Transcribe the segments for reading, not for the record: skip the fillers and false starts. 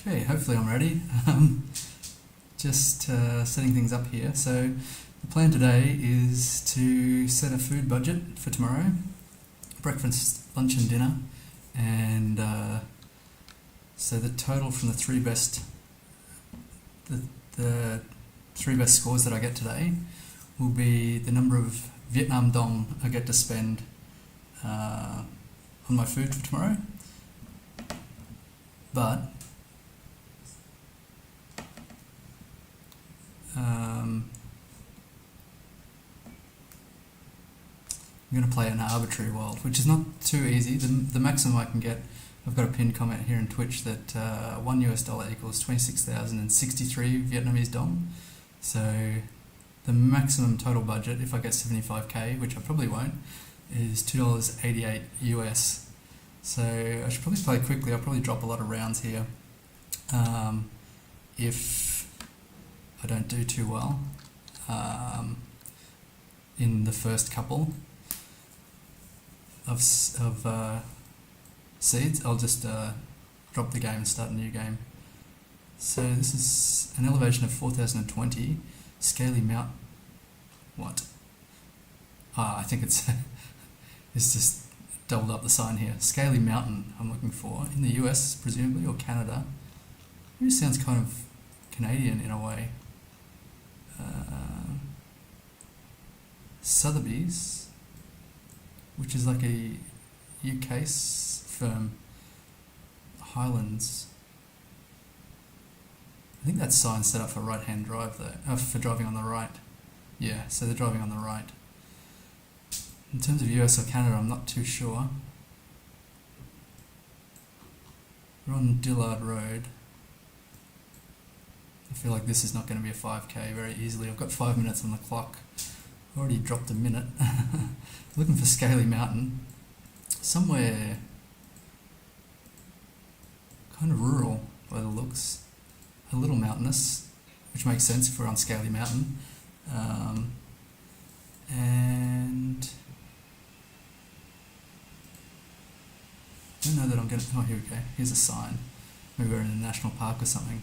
Okay, hopefully I'm ready. Just setting things up here. So the plan today is to set a food budget for tomorrow, breakfast, lunch and dinner, and so the total from the three best scores that I get today will be the number of Vietnam dong I get to spend on my food for tomorrow. But I'm going to play an arbitrary world, which is not too easy. The maximum I can get, I've got a pinned comment here in Twitch that $1 equals 26,063 Vietnamese dong. So the maximum total budget, if I get 75k, which I probably won't, is $2.88 US. So I should probably play quickly. I'll probably drop a lot of rounds here if I don't do too well in the first couple of seeds. I'll just drop the game and start a new game. So this is an elevation of 4,020, scaly mount. What? I think it's it's just doubled up the sign here. Scaly mountain I'm looking for in the US presumably, or Canada. It sounds kind of Canadian in a way. Sotheby's, which is like a UK firm. Highlands. I think that sign's set up for right-hand drive though, for driving on the right. Yeah, so they're driving on the right. In terms of US or Canada, I'm not too sure. We're on Dillard Road. I feel like this is not going to be a 5k very easily. I've got 5 minutes on the clock. Already dropped a minute. Looking for Scaly Mountain. Somewhere kind of rural by the looks. A little mountainous, which makes sense if we're on Scaly Mountain. And I don't know that I'm going to... Oh, here we go. Here's a sign. Maybe we're in a national park or something.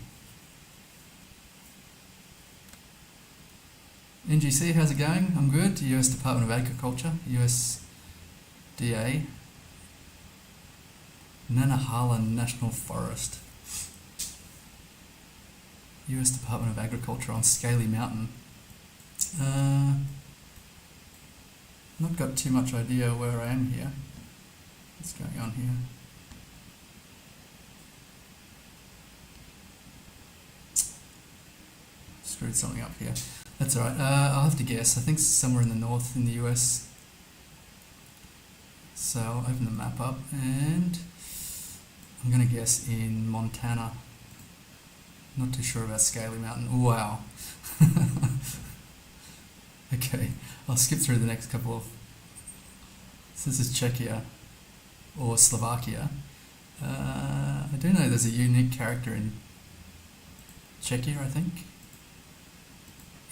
NGC, how's it going? I'm good. US Department of Agriculture, USDA. Nanahala National Forest. US Department of Agriculture on Scaly Mountain. Not got too much idea where I am here. What's going on here? Screwed something up here. That's alright. I'll have to guess. I think somewhere in the north in the US. So I'll open the map up and I'm going to guess in Montana. Not too sure about Scaly Mountain. Wow. Okay, I'll skip through the next couple of... So this is Czechia or Slovakia. I do know there's a unique character in Czechia, I think,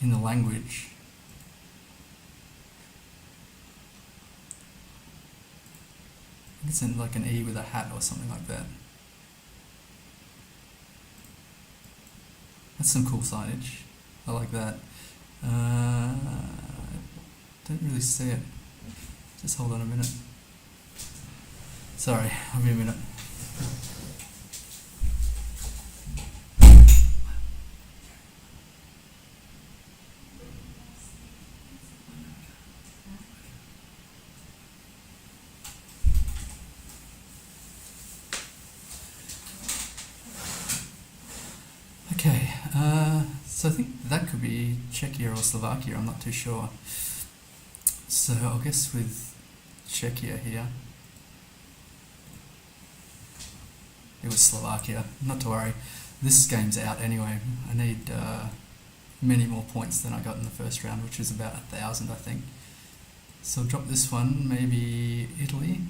in the language. I think it's in like an E with a hat or something like that. That's some cool signage. I like that. Don't really see it. Just hold on a minute. Sorry, I'll be a minute. Okay, so I think that could be Czechia or Slovakia, I'm not too sure. So I'll guess with Czechia here. It was Slovakia, not to worry. This game's out anyway. I need many more points than I got in the first round, which is about 1,000 I think. So I'll drop this one, maybe Italy.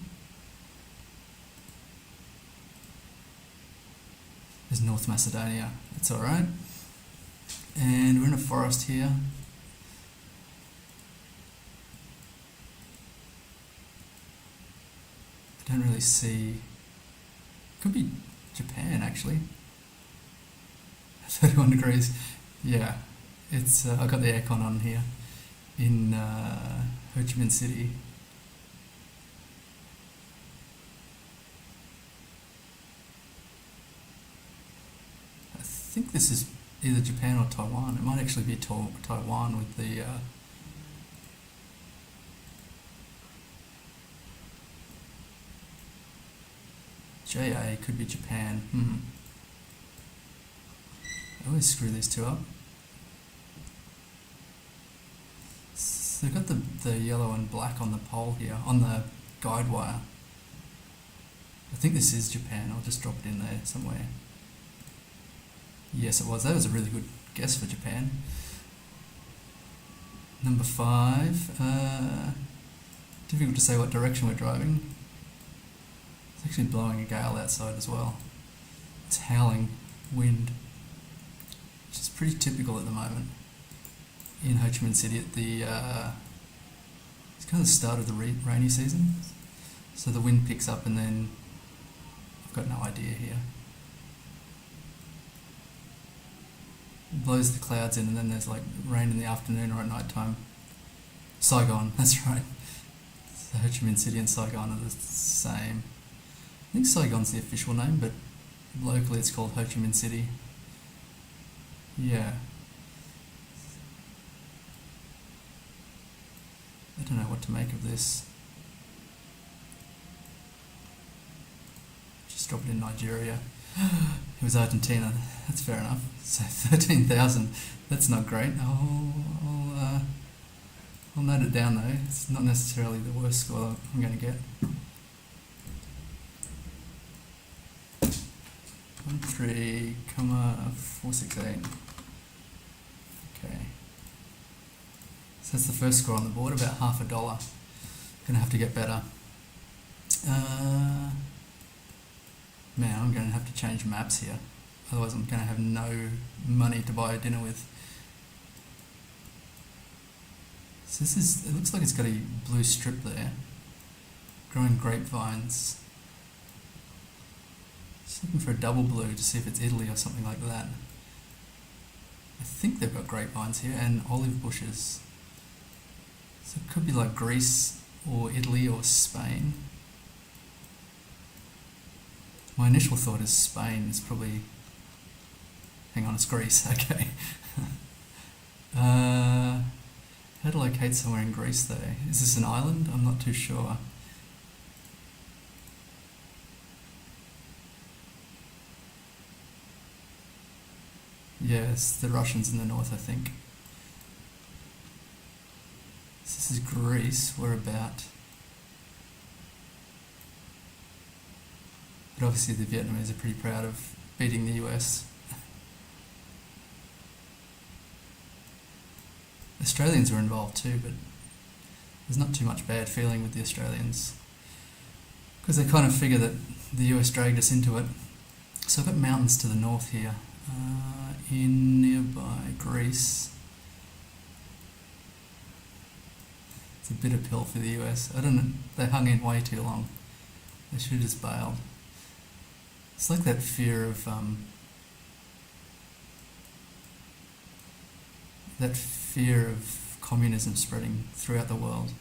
There's North Macedonia, it's alright. And we're in a forest here. I don't really see... Could be Japan actually. 31 degrees. Yeah, it's. I got the aircon on here in Ho Chi Minh City. I think this is either Japan or Taiwan. It might actually be Taiwan with the. JA could be Japan. I always screw these two up. So they've got the yellow and black on the pole here, on the guide wire. I think this is Japan. I'll just drop it in there somewhere. Yes, it was. That was a really good guess for Japan. Number 5. Difficult to say what direction we're driving. It's actually blowing a gale outside as well. It's howling wind, which is pretty typical at the moment in Ho Chi Minh City at the it's kind of the start of the rainy season. So the wind picks up and then I've got no idea here. It blows the clouds in and then there's like rain in the afternoon or at night time. Saigon, that's right. So Ho Chi Minh City and Saigon are the same. I think Saigon's the official name, but locally it's called Ho Chi Minh City. Yeah. I don't know what to make of this. Just drop it in Nigeria. It was Argentina. That's fair enough. So 13,000. That's not great. I'll note it down though. It's not necessarily the worst score I'm going to get. 13,468. Okay. So that's the first score on the board, about $half. Gonna have to get better. Man, I'm gonna have to change maps here. Otherwise I'm gonna have no money to buy a dinner with. So this is, it looks like it's got a blue strip there. Growing grapevines. Just looking for a double blue to see if it's Italy or something like that. I think they've got grapevines here and olive bushes. So it could be like Greece or Italy or Spain. My initial thought is Spain is probably... Hang on, it's Greece, okay. How to locate somewhere in Greece though? Is this an island? I'm not too sure. Yes, the Russians in the north, I think. So this is Greece. We're about... But obviously the Vietnamese are pretty proud of beating the US. Australians were involved too, but there's not too much bad feeling with the Australians because they kind of figure that the US dragged us into it. So I've got mountains to the north here, in nearby Greece. It's a bitter pill for the US. I don't know, they hung in way too long. They should have just bailed. It's like that fear of communism spreading throughout the world.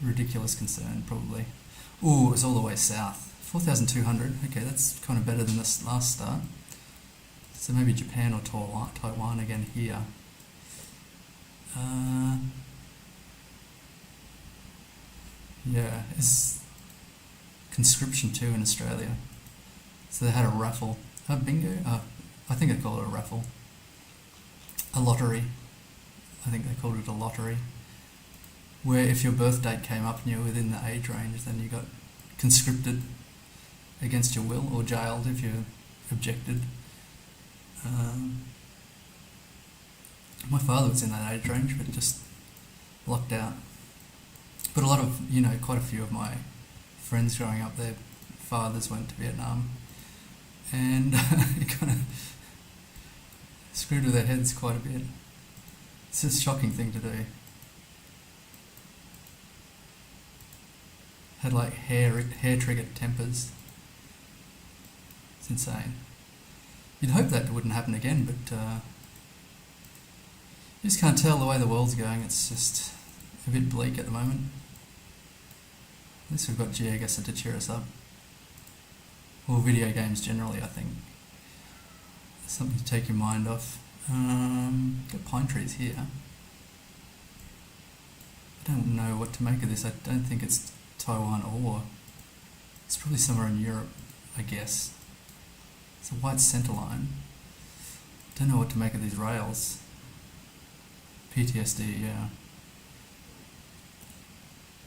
Ridiculous concern, probably. Ooh, it was all the way south. 4,200. Okay, that's kind of better than this last start. So maybe Japan or Taiwan again here. Yeah, it's conscription too in Australia. So they had a raffle. Bingo? I think they call it a raffle. A lottery. I think they called it a lottery. Where if your birth date came up and you were within the age range, then you got conscripted against your will or jailed if you objected. My father was in that age range but just locked out. But a lot of, quite a few of my friends growing up, their fathers went to Vietnam and it kind of screwed with their heads quite a bit. It's a shocking thing to do. Had like hair triggered tempers. It's insane. You'd hope that wouldn't happen again, but you just can't tell the way the world's going. It's just a bit bleak at the moment. At least we've got GeoGuessr to cheer us up. Or video games generally, I think. Something to take your mind off. Got pine trees here. I don't know what to make of this. I don't think it's Taiwan or... It's probably somewhere in Europe, I guess. It's a white centre line. Don't know what to make of these rails. PTSD, yeah.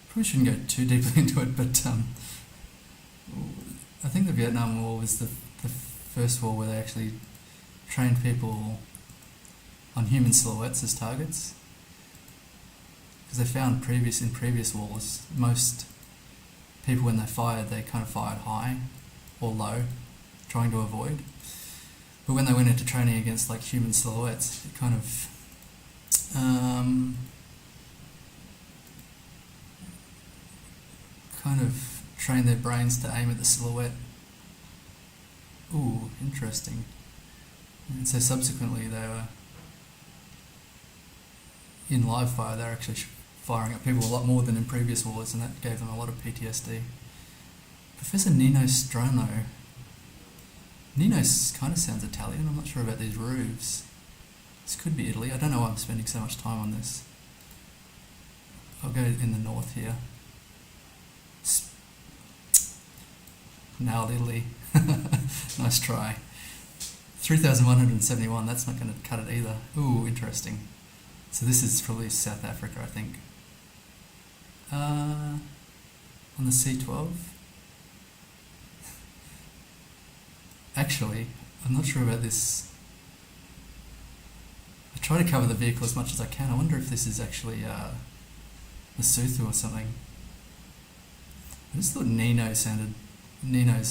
Probably shouldn't go too deeply into it, but I think the Vietnam War was the first war where they actually trained people on human silhouettes as targets. Because they found in previous wars, most people when they fired, they kind of fired high or low, trying to avoid. But when they went into training against like human silhouettes, it kind of trained their brains to aim at the silhouette. Ooh, interesting. And so subsequently they were in live fire, they were actually firing at people a lot more than in previous wars, and that gave them a lot of PTSD. Professor Nino Strano. Nino kind of sounds Italian. I'm not sure about these roofs. This could be Italy. I don't know why I'm spending so much time on this. I'll go in the north here. Nailed Italy. Nice try. 3,171, that's not going to cut it either. Ooh, interesting. So this is probably South Africa, I think. On the C12? Actually, I'm not sure about this. I try to cover the vehicle as much as I can. I wonder if this is actually Lesotho or something. I just thought Nino's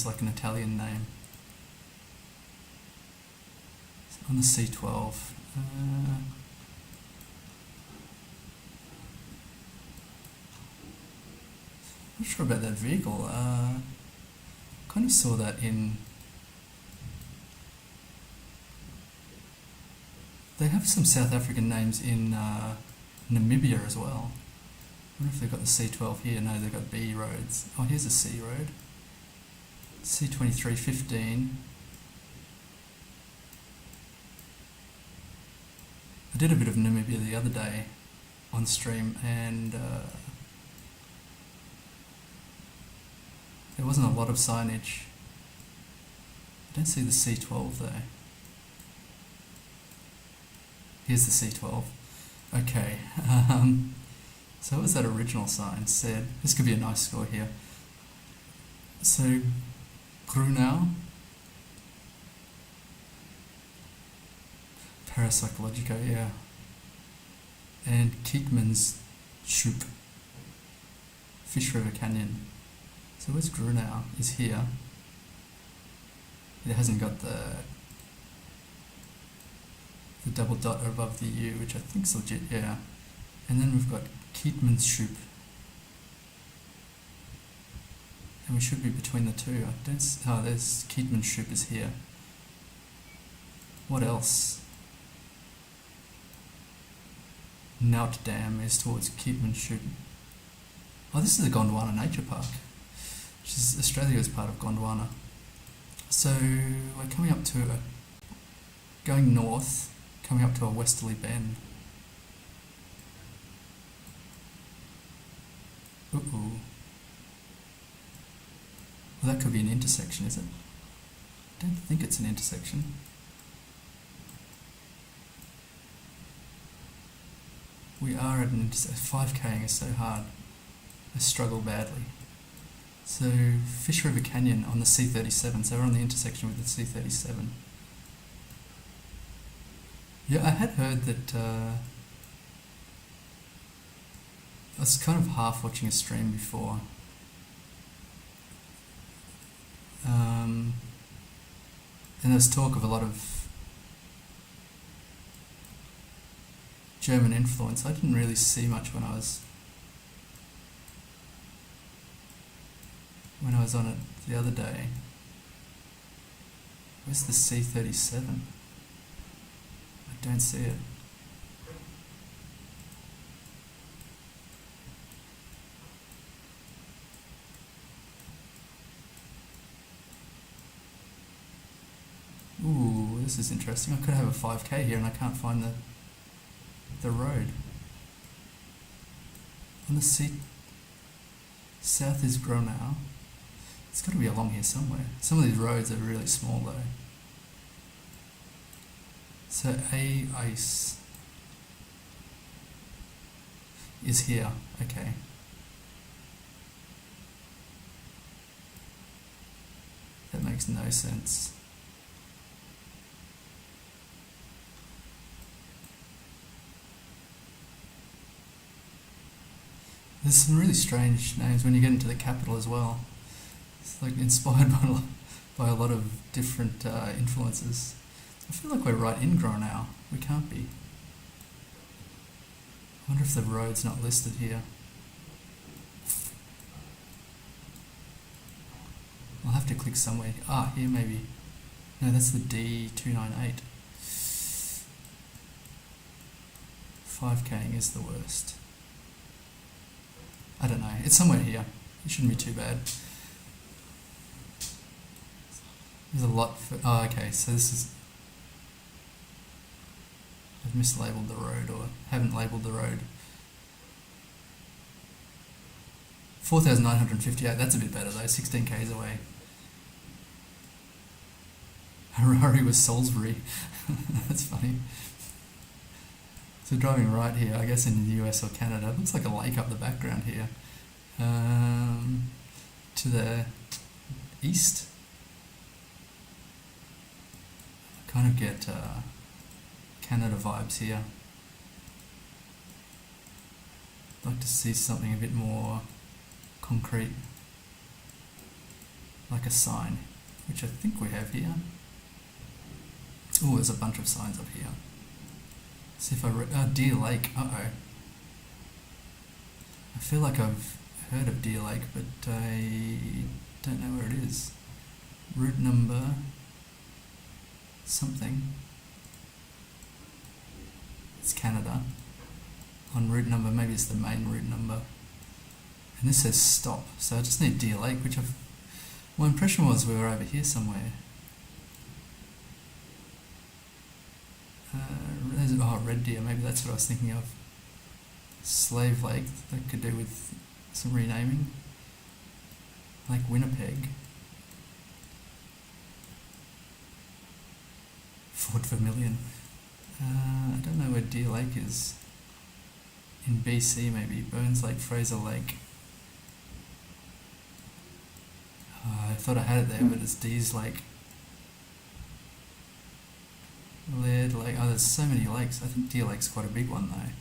like an Italian name. On the C12. Not sure about that vehicle. Kind of saw that in... They have some South African names in Namibia as well. I wonder if they've got the C12 here. No, they've got B roads. Oh, here's a C road. C2315. I did a bit of Namibia the other day on stream, and there wasn't a lot of signage. I don't see the C12 though. Here's the C12. Okay. So what was that original sign said? This could be a nice score here. So, Grunau. Parapsychologico, yeah. And Keetman's Shoop. Fish River Canyon. So where's Grunau? Is here. It hasn't got the double dot above the U, which I think is legit, yeah. And then we've got Keetman's Shoop. And we should be between the two. Oh, there's Keetman's Shoop is here. What else? Nout Dam is towards Keetman's Shoop. Oh, this is the Gondwana Nature Park, which is Australia is part of Gondwana. So we're coming up to going north, coming up to a westerly bend. Ooh. Well, that could be an intersection, is it? I don't think it's an intersection. We are at an intersection. 5K'ing is so hard. I struggle badly. So, Fish River Canyon on the C37. So we're on the intersection with the C37. Yeah, I had heard that... I was kind of half watching a stream before. And there's talk of a lot of German influence. I didn't really see much when I was on it the other day. Where's the C37? I don't see it. Ooh, this is interesting. I could have a 5k here and I can't find the road. On the south is Gronau. It's got to be along here somewhere. Some of these roads are really small though. So ice is here. Okay. That makes no sense. There's some really strange names when you get into the capital as well. It's like inspired by a lot of different influences. I feel like we're right in Gronau. We can't be. I wonder if the road's not listed here. I'll have to click somewhere. Ah, here maybe. No, that's the D298. 5k'ing is the worst. I don't know. It's somewhere here. It shouldn't be too bad. There's a lot for... Oh, okay. So this is... I've mislabeled the road or haven't labelled the road. 4,958. That's a bit better though. 16 k's away. Harare was Salisbury. That's funny. So driving right here, I guess in the US or Canada, it looks like a lake up the background here. To the east, I kind of get Canada vibes here. I'd like to see something a bit more concrete, like a sign, which I think we have here. Oh, there's a bunch of signs up here. See if I Deer Lake. Uh-oh. I feel like I've heard of Deer Lake, but I don't know where it is. Route number something. It's Canada. On route number, maybe it's the main route number. And this says stop, so I just need Deer Lake, which my impression was we were over here somewhere. Red Deer, maybe that's what I was thinking of. Slave Lake, that could do with some renaming. Lake Winnipeg. Fort Vermilion. I don't know where Deer Lake is. In BC maybe. Burns Lake, Fraser Lake. I thought I had it there, but it's Dees Lake. Laird Lake. Oh, there's so many lakes. I think Deer Lake's quite a big one though.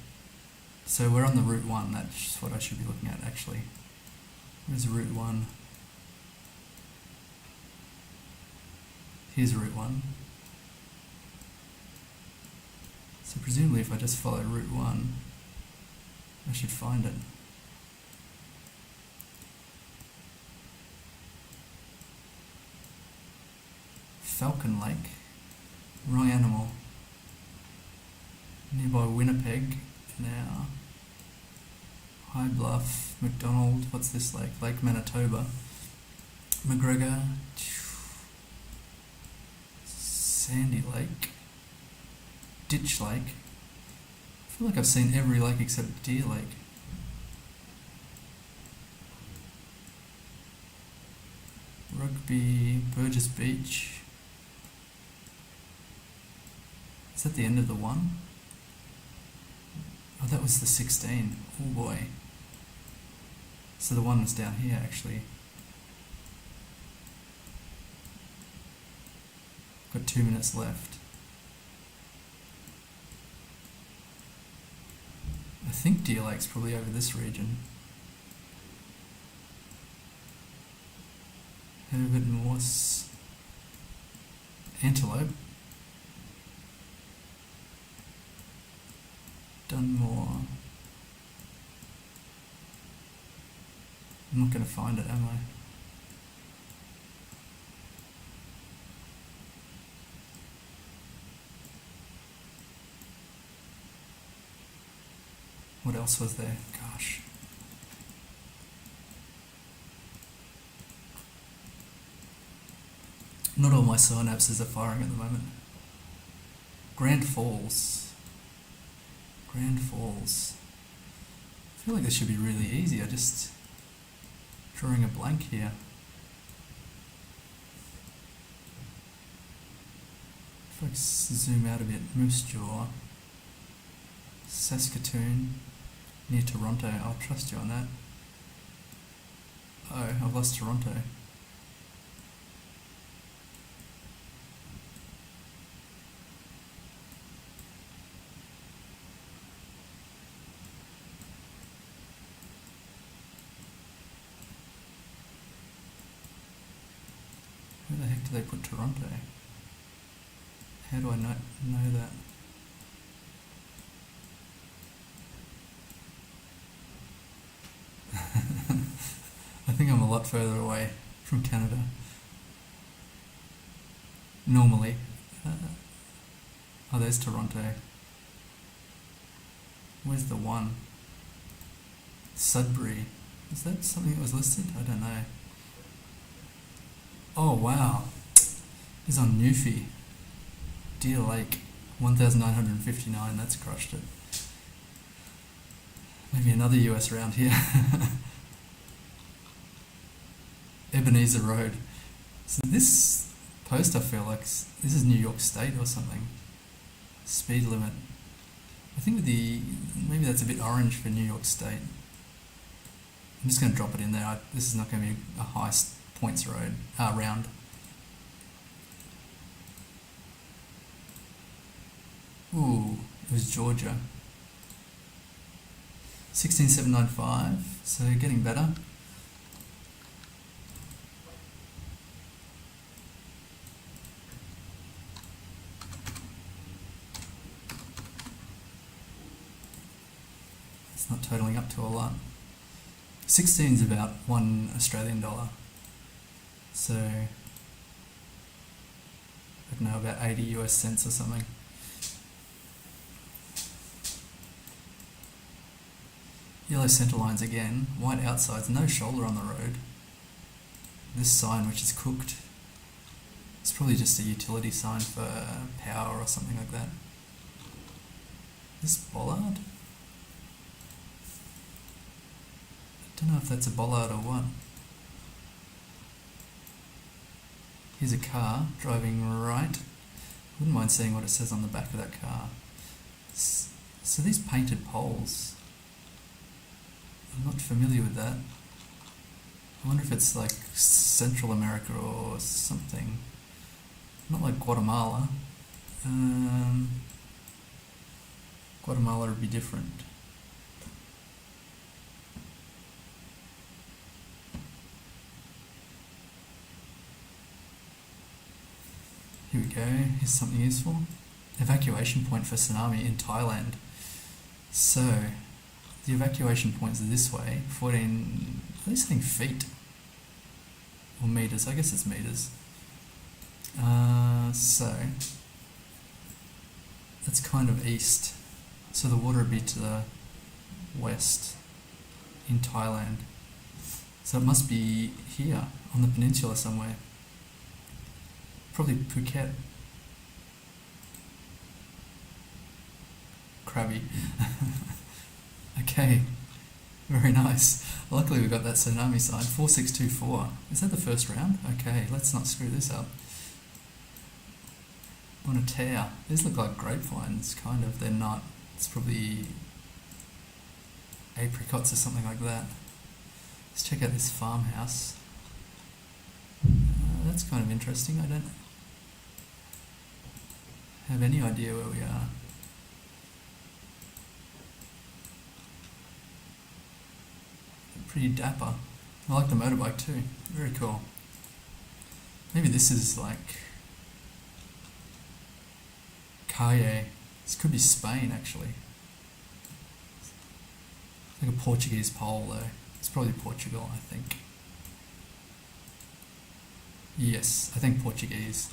So we're on the Route 1. That's what I should be looking at actually. Where's Route 1? Here's Route 1. So presumably if I just follow Route 1, I should find it. Falcon Lake. Wrong animal. Nearby Winnipeg now. High Bluff, McDonald, what's this lake? Lake Manitoba. McGregor. Sandy Lake. Ditch Lake. I feel like I've seen every lake except Deer Lake. Rugby, Burgess Beach. Is that the end of the 1? Oh, that was the 16. Oh boy. So the 1 was down here actually. Got 2 minutes left. I think Deer Lake's probably over this region. Herbert Morse. Antelope. Dunmore. I'm not going to find it, am I? What else was there? Gosh. Not all my synapses are firing at the moment. Grand Falls. Grand Falls. I feel like this should be really easy. I just drawing a blank here. If I zoom out a bit, Moose Jaw, Saskatoon, near Toronto. I'll trust you on that. Oh, I've lost Toronto. Where the heck do they put Toronto? How do I know that? I think I'm a lot further away from Canada. Normally. Oh, there's Toronto. Where's the one? Sudbury. Is that something that was listed? I don't know. Oh wow. It's on Newfie. Deer Lake. 1,959. That's crushed it. Maybe another US round here. Ebenezer Road. So this post, I feel like this is New York State or something. Speed limit. I think maybe that's a bit orange for New York State. I'm just going to drop it in there. This is not going to be a high points round. Ooh, it was Georgia. 16795, so getting better. It's not totaling up to a lot. 16 is about $1 Australian. So, I don't know, about 80 US cents or something. Yellow centre lines again, white outsides, no shoulder on the road. This sign, which is cooked, it's probably just a utility sign for power or something like that. This bollard? I don't know if that's a bollard or what. Here's a car driving right. Wouldn't mind seeing what it says on the back of that car. So these painted poles, I'm not familiar with that. I wonder if it's like Central America or something. Not like Guatemala. Guatemala would be different. Here we go. Here's something useful. Evacuation point for tsunami in Thailand. So, the evacuation points are this way, 14, are they saying feet? Or meters? I guess it's meters. So, that's kind of east. So the water would be to the west in Thailand. So it must be here, on the peninsula somewhere. Probably Phuket. Crabby. Okay, very nice. Luckily we got that tsunami sign. 4624. Is that the first round? Okay, let's not screw this up. On a tear. These look like grapevines, kind of. They're not. It's probably apricots or something like that. Let's check out this farmhouse. That's kind of interesting. I don't have any idea where we are. Pretty dapper. I like the motorbike too. Very cool. Maybe this is like Calle. This could be Spain actually. It's like a Portuguese pole though. It's probably Portugal, I think. Yes, I think Portuguese.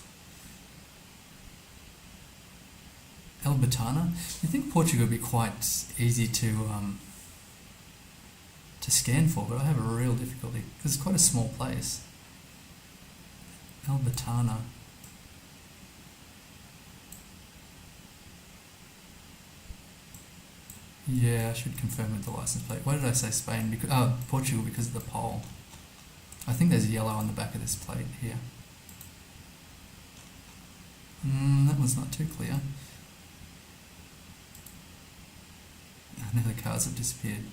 Elbatana. You think Portugal would be quite easy to scan for, but I have a real difficulty because it's quite a small place. Elbatana. Yeah, I should confirm with the license plate. Why did I say Spain? Because Portugal, because of the pole. I think there's yellow on the back of this plate here. That one's not too clear. Now the cars have disappeared.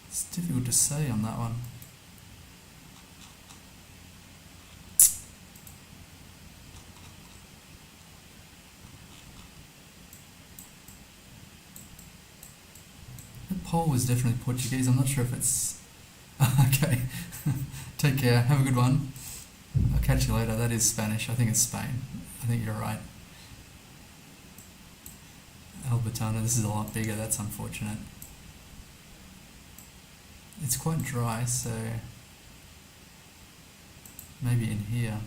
It's difficult to say on that one. The pole was definitely Portuguese. I'm not sure if it's... Okay. Take care. Have a good one. I'll catch you later. That is Spanish. I think it's Spain. I think you're right. Albertana. This is a lot bigger. That's unfortunate. It's quite dry, so maybe in here.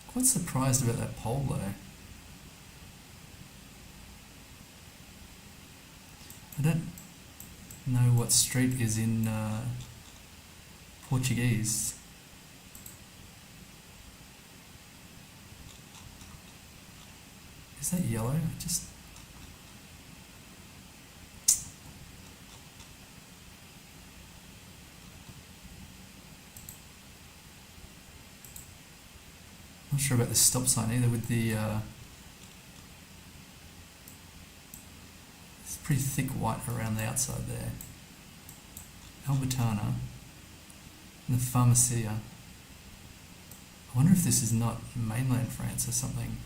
Quite surprised about that pole though. I don't know what street is in Portuguese. Is that yellow? Not sure about the stop sign either with the it's pretty thick white around the outside there. Albertana and the Pharmacia. I wonder if this is not mainland France or something.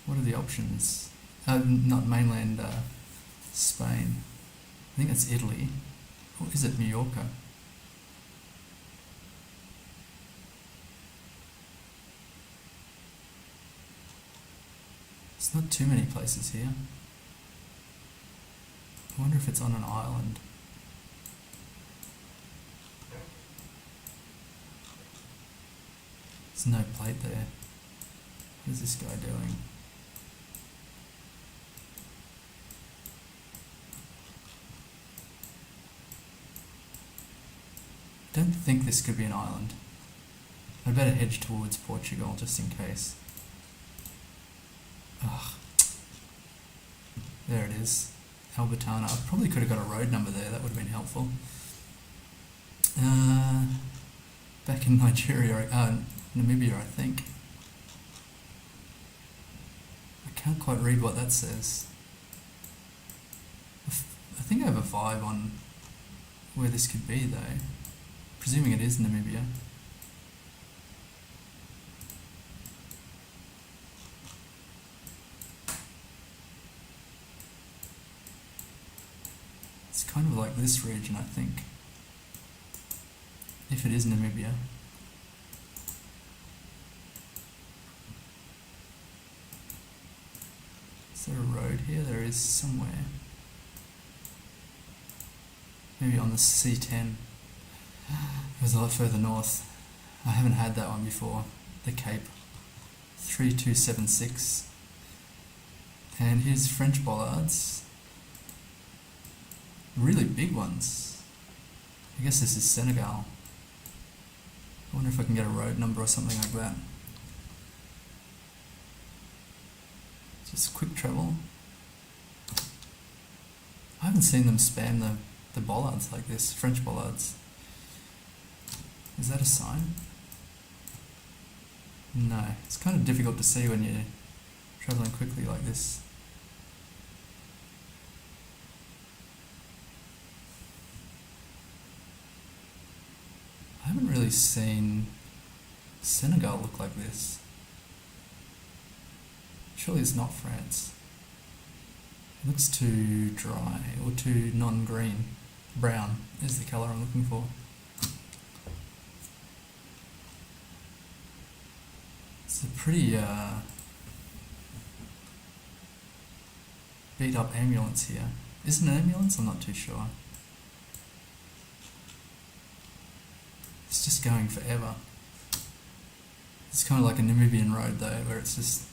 What are the options? Not mainland Spain. I think that's Italy. Or is it Mallorca? There's not too many places here. I wonder if it's on an island. There's no plate there. What is this guy doing? I don't think this could be an island. I'd better hedge towards Portugal just in case. Ugh. There it is. Albertana. I probably could have got a road number there, that would have been helpful. Back in Nigeria, Namibia, I think. I can't quite read what that says. I think I have a vibe on where this could be though. Presuming it is Namibia. It's kind of like this region, I think. If it is Namibia. Is there a road here? There is somewhere. Maybe on the C10. It was a lot further north. I haven't had that one before. The Cape. 3276. And here's French bollards. Really big ones. I guess this is Senegal. I wonder if I can get a road number or something like that. Just quick travel. I haven't seen them spam the bollards like this, French bollards. Is that a sign? No, it's kind of difficult to see when you're traveling quickly like this. I haven't really seen Senegal look like this. Surely it's not France. It looks too dry or too non-green. Brown is the colour I'm looking for. It's a pretty beat up ambulance here. Is it an ambulance? I'm not too sure. It's just going forever. It's kind of like a Namibian road though, where it's just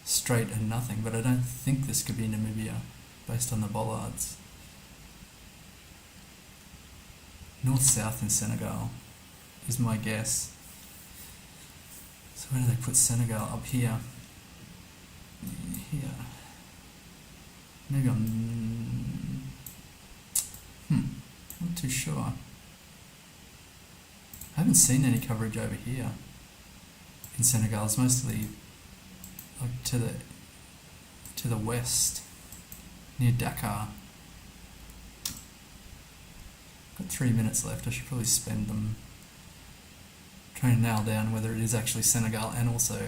straight and nothing, but I don't think this could be Namibia based on the bollards. North-south in Senegal is my guess. So where do they put Senegal? Up here. Here. Maybe on... not too sure. I haven't seen any coverage over here in Senegal. It's mostly like to the west, near Dakar. Got 3 minutes left. I should probably spend them trying to nail down whether it is actually Senegal and also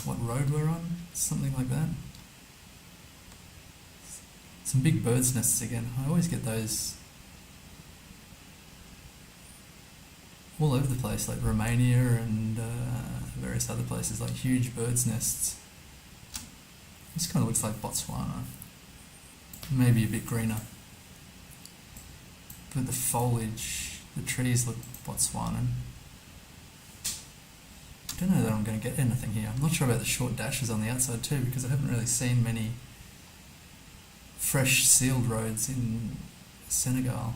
what road we're on, something like that. Some big bird's nests again. I always get those all over the place, like Romania and various other places, like huge bird's nests. This kind of looks like Botswana, maybe a bit greener. But the foliage, the trees look Botswanan. I don't know that I'm going to get anything here. I'm not sure about the short dashes on the outside too, because I haven't really seen many fresh sealed roads in Senegal.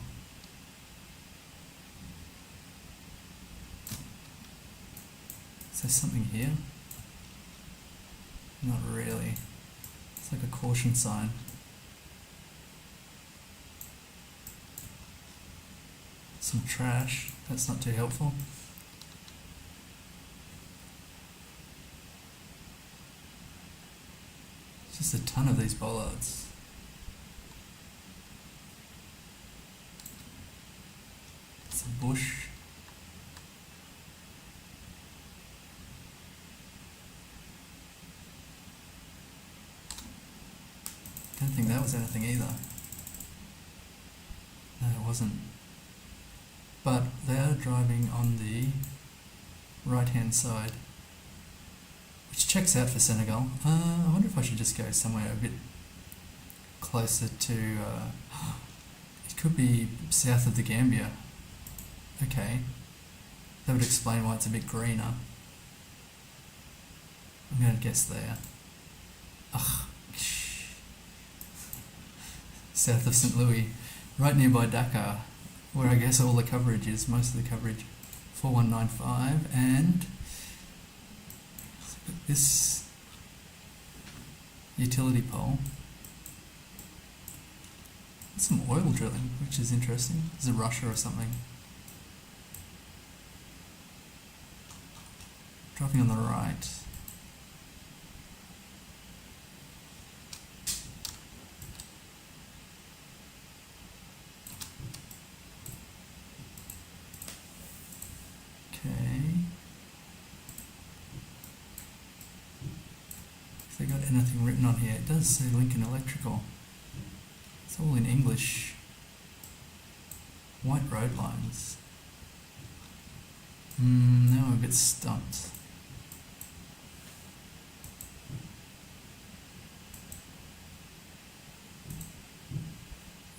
Is there something here? Not really. It's like a caution sign. Some trash. That's not too helpful. Just a ton of these bollards. It's a bush. Don't think that was anything either. No, it wasn't. But they are driving on the right-hand side, which checks out for Senegal. I wonder if I should just go somewhere a bit closer to... it could be south of the Gambia. Okay. That would explain why it's a bit greener. I'm going to guess there. Ugh. South of St. Louis, right nearby Dakar, where I guess all the coverage is, most of the coverage. 4195, and this utility pole. Some oil drilling, which is interesting. Is it Russia or something? Driving on the right. If they got anything written on here, it does say Lincoln Electrical. It's all in English. White road lines. Now I'm a bit stumped.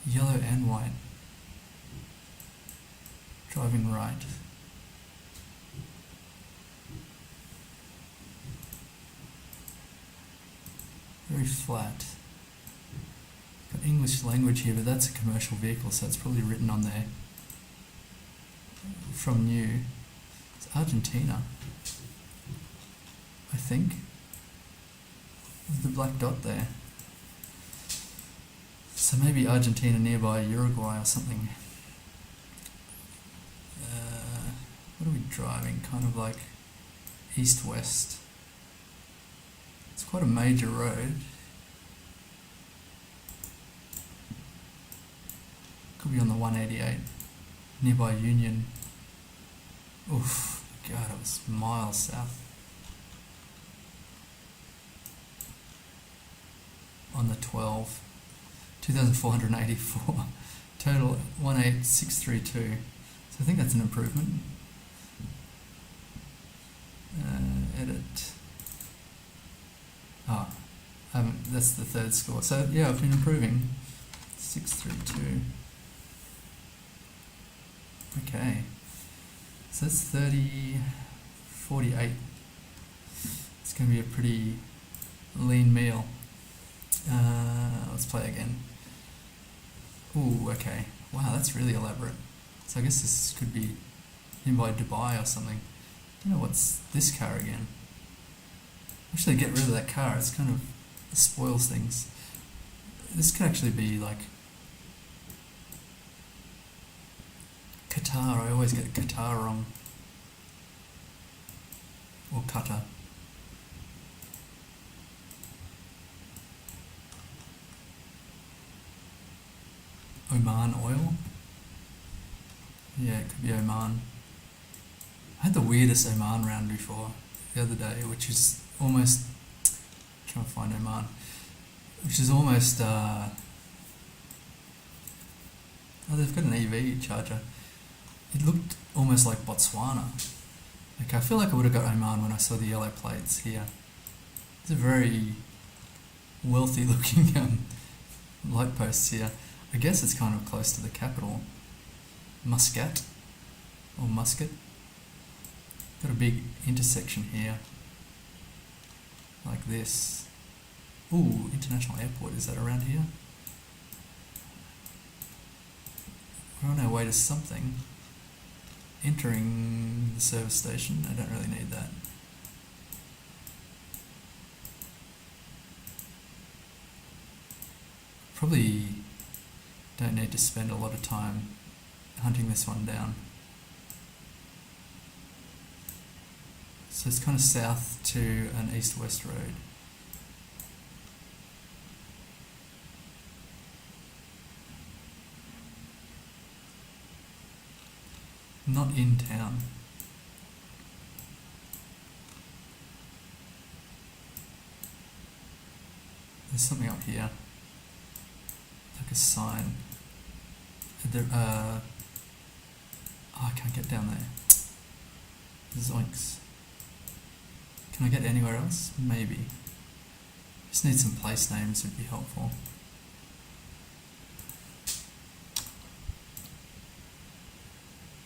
Yellow and white. Driving right. Very flat. Got English language here, but that's a commercial vehicle, so it's probably written on there from new. It's Argentina, I think. With the black dot there. So maybe Argentina nearby Uruguay or something. What are we driving? Kind of like east-west. It's quite a major road. Could be on the 188, nearby Union. Oof, God, it was miles south. On the 12, 2,484. Total 18632. So I think that's an improvement. Edit. That's the third score. So yeah, I've been improving. 632. Okay. So that's 30, 48. It's going to be a pretty lean meal. Let's play again. Ooh, okay. Wow, that's really elaborate. So I guess this could be in by Dubai or something. I don't know what's this car again. Actually, get rid of that car. It's kind of it spoils things. This could actually be like Qatar. I always get Qatar wrong. Or Qatar. Oman oil? Yeah, it could be Oman. I had the weirdest Oman round before the other day, which is almost trying to find Oman, which is almost oh, they've got an EV charger. It looked almost like Botswana. Like I feel like I would have got Oman when I saw the yellow plates here. It's a very wealthy looking light posts here. I guess it's kind of close to the capital. Muscat or Muscat. Got a big intersection here. Like this. Ooh, International Airport, is that around here? We're on our way to something. Entering the service station. I don't really need that. Probably don't need to spend a lot of time hunting this one down. So it's kind of south to an east-west road. Not in town. There's something up here. Like a sign. There, oh, I can't get down there. Zoinks. Can I get anywhere else? Maybe. Just need some place names would be helpful.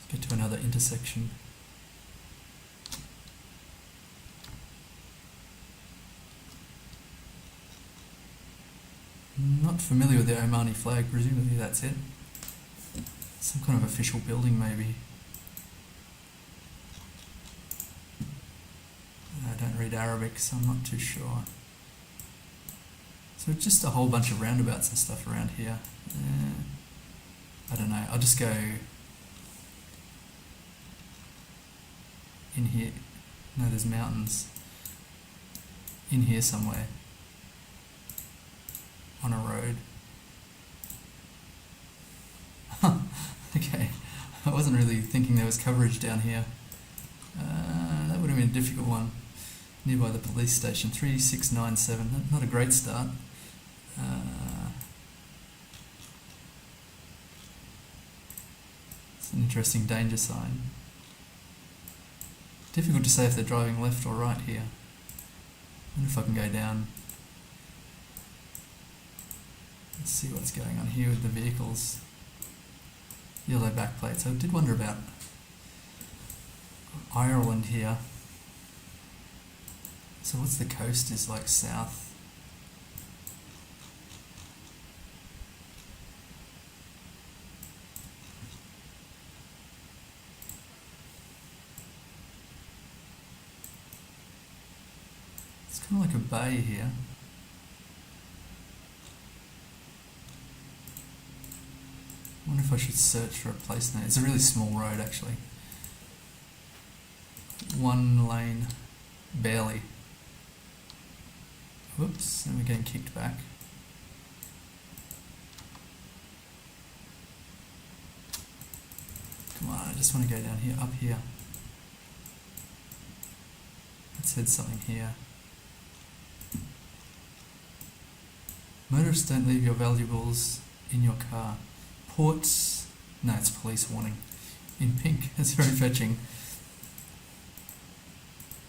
Let's get to another intersection. Not familiar with the Omani flag, presumably that's it. Some kind of official building maybe. I don't read Arabic, so I'm not too sure. So just a whole bunch of roundabouts and stuff around here. I don't know, I'll just go in here. No, there's mountains. In here somewhere. On a road. Okay, I wasn't really thinking there was coverage down here. That would have been a difficult one. Nearby the police station, 3697. Not a great start. It's an interesting danger sign. Difficult to say if they're driving left or right here. I wonder if I can go down. Let's see what's going on here with the vehicles. Yellow backplates. I did wonder about Ireland here. So what's the coast is like south? It's kind of like a bay here. I wonder if I should search for a place name. It's a really small road actually. One lane, barely. Whoops, and we're getting kicked back. Come on, I just want to go down here, up here. It said something here. Motorists don't leave your valuables in your car. Ports, no, it's police warning. In pink, it's very fetching.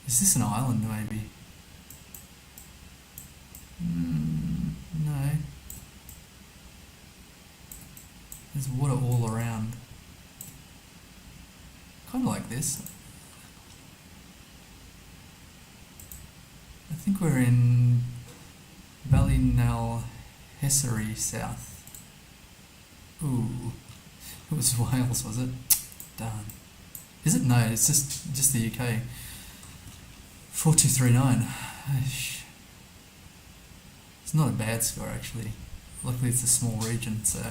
Is this an island maybe? There's water all around. Kind of like this. I think we're in Ballinalhessery South. Ooh, it was Wales, was it? Darn. Is it? No, it's just the UK. 4239. It's not a bad score actually. Luckily it's a small region, so.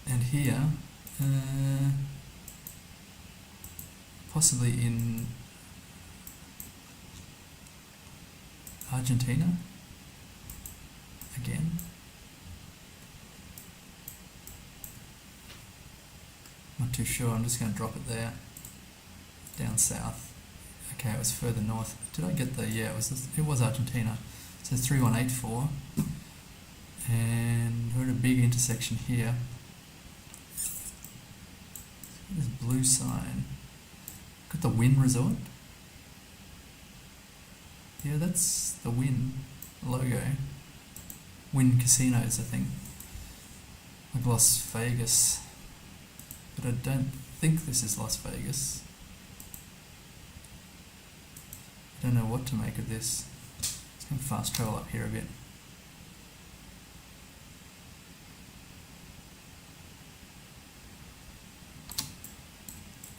And here, possibly in Argentina again. Not too sure, I'm just going to drop it there, down south. Okay, it was further north. Did I get the, yeah, it was Argentina. So 3184, and we're at a big intersection here. This blue sign. Got the Wynn Resort. Yeah, that's the Wynn logo. Wynn Casinos, I think. Like Las Vegas. But I don't think this is Las Vegas. I don't know what to make of this. Let's go fast travel up here a bit.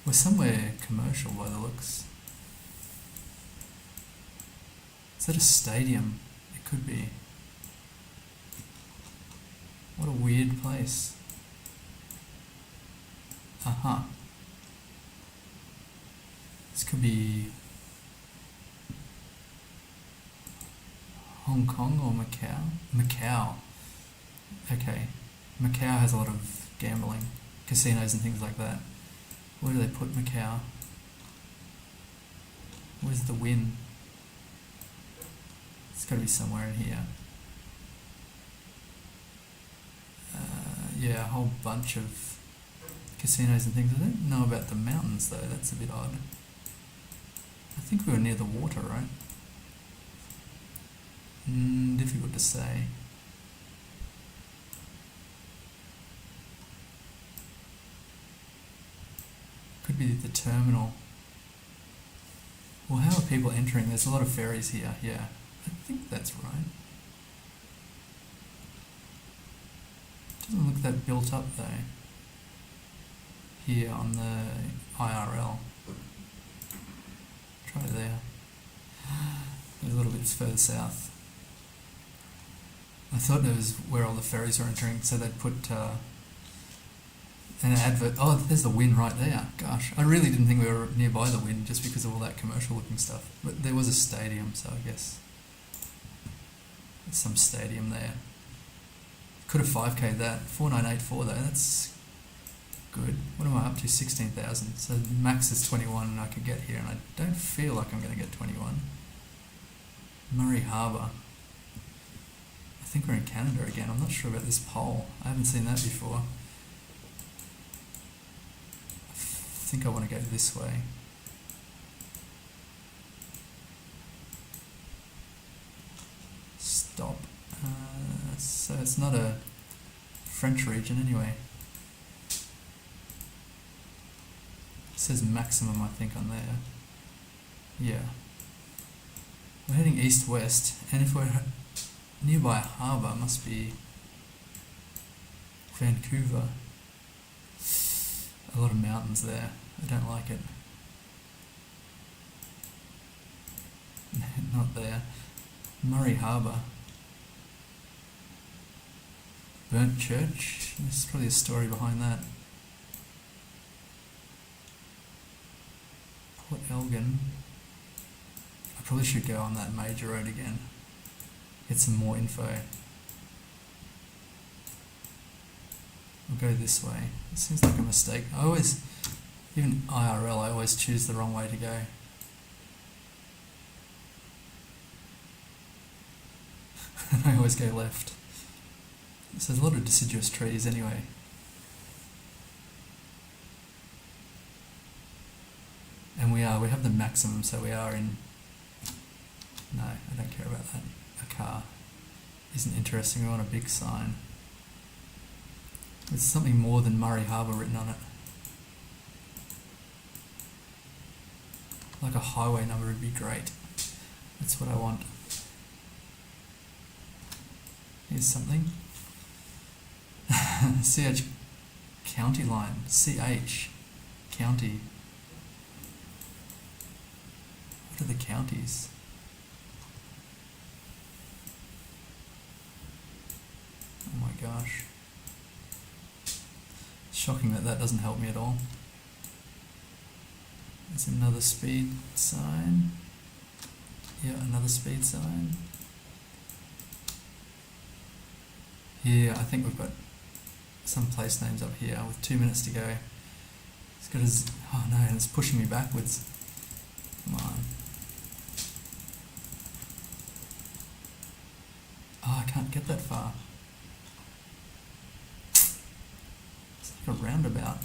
We're somewhere commercial by the looks. Is that a stadium? It could be. What a weird place. Aha. This could be Hong Kong or Macau? Macau. Okay. Macau has a lot of gambling, casinos and things like that. Where do they put Macau? Where's the Wynn? It's got to be somewhere in here. Yeah, a whole bunch of casinos and things. I don't know about the mountains though, that's a bit odd. I think we were near the water, right? Difficult to say. Could be the terminal. Well, how are people entering? There's a lot of ferries here, yeah. I think that's right. Doesn't look that built up though. Here on the IRL. Try there. There's a little bit further south. I thought it was where all the ferries were entering, so they'd put an advert. Oh, there's the Wynn right there. Gosh, I really didn't think we were nearby the Wynn just because of all that commercial looking stuff. But there was a stadium, so I guess there's some stadium there. Could have 5K'd that. 4984 though, that's good. What am I up to? 16,000. So max is 21 and I could get here, and I don't feel like I'm going to get 21. Murray Harbour. I think we're in Canada again. I'm not sure about this pole. I haven't seen that before. I think I want to go this way. Stop. So it's not a French region anyway. It says maximum, I think, on there. Yeah. We're heading east-west, and if we're nearby a harbour, must be Vancouver. A lot of mountains there. I don't like it. Not there. Murray Harbour. Burnt Church. There's probably a story behind that. Port Elgin. I probably should go on that major road again. Get some more info. We'll go this way. It seems like a mistake. Even IRL, I always choose the wrong way to go. And I always go left. So there's a lot of deciduous trees anyway. And we have the maximum, so we are in... No, I don't care about that. A car isn't interesting, we want a big sign. There's something more than Murray Harbour written on it. Like a highway number would be great. That's what I want. Here's something. CH county line. CH county. What are the counties? Oh my gosh. Shocking that that doesn't help me at all. There's another speed sign. Yeah, another speed sign. Here, I think we've got some place names up here with 2 minutes to go. It's got his, oh no, it's pushing me backwards. Come on. Oh, I can't get that far. It's like a roundabout.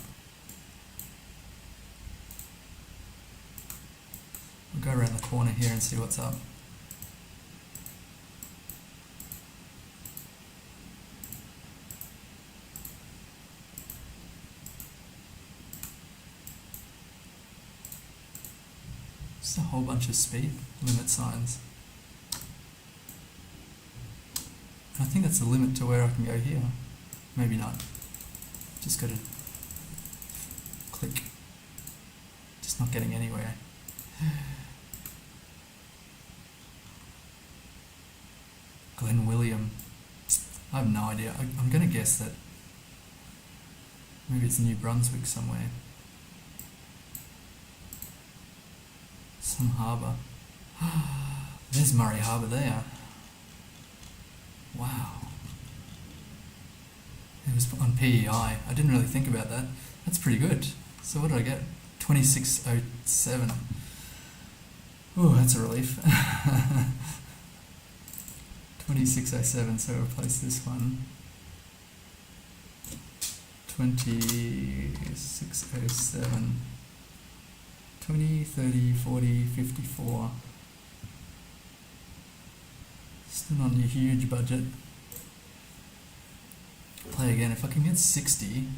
We'll go around the corner here and see what's up. Just a whole bunch of speed limit signs. I think that's the limit to where I can go here. Maybe not. Just got to click. Just not getting anywhere. Glen William. I have no idea. I'm going to guess that maybe it's New Brunswick somewhere. Some harbour. There's Murray Harbour there. Wow. It was on PEI. I didn't really think about that. That's pretty good. So what did I get? 2607. Oh, that's a relief. 2607, so replace this one. 2607. 20, 30, 40, 54. Still on your huge budget. Play again. If I can get 60,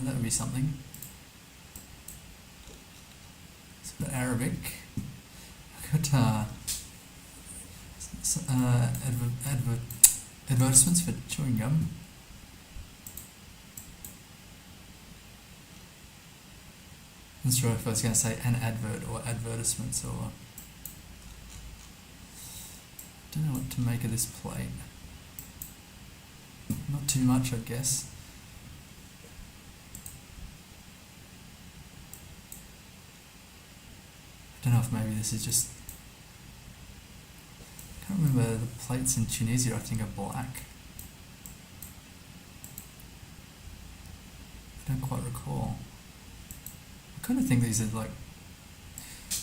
that would be something. It's a bit Arabic. I've got advertisements for chewing gum. I'm not sure if I was going to say an advert or advertisements or... I don't know what to make of this plate. Not too much, I guess. I don't know if maybe this is just... I can't remember, the plates in Tunisia I think are black. I don't quite recall. I kind of think these are like...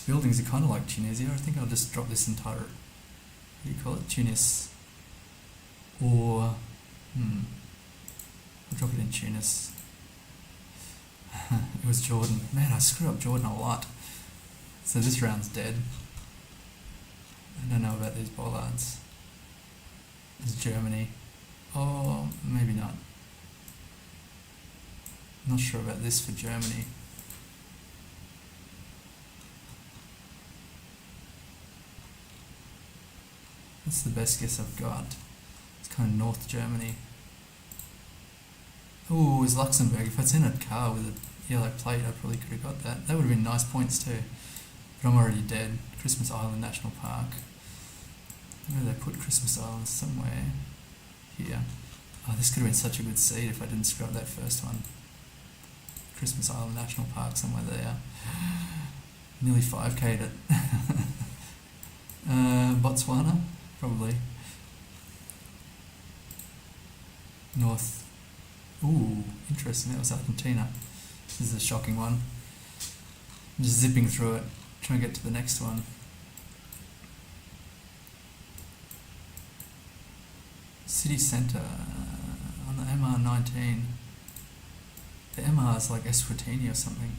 buildings are kind of like Tunisia. I think I'll just drop this entire... what do you call it? Tunis. Or... I'll drop it in Tunis. It was Jordan. Man, I screw up Jordan a lot. So this round's dead. I don't know about these bollards. It's Germany. Oh, maybe not. Not sure about this for Germany. That's the best guess I've got. It's kind of North Germany. Oh, it's Luxembourg. If it's in a car with a yellow plate, I probably could have got that. That would have been nice points too. But I'm already dead. Christmas Island National Park. Where do they put Christmas Island? Somewhere here. Oh, this could have been such a good seed if I didn't screw up that first one. Christmas Island National Park, somewhere there. Nearly 5k'd it. Botswana? Probably. North. Ooh, interesting. That was Argentina. This is a shocking one. I'm just zipping through it, trying to get to the next one. City centre on the MR19. The MR is like Eswatini or something.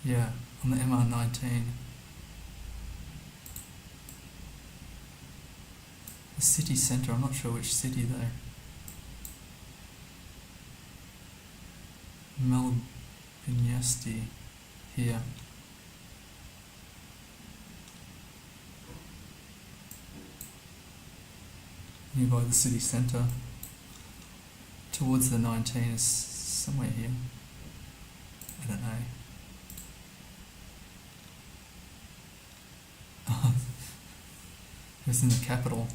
Yeah, on the MR19. city centre. I'm not sure which city though. Melbourne here. Nearby the city centre. Towards the 19 is somewhere here. I don't know. Oh, it was in the capital.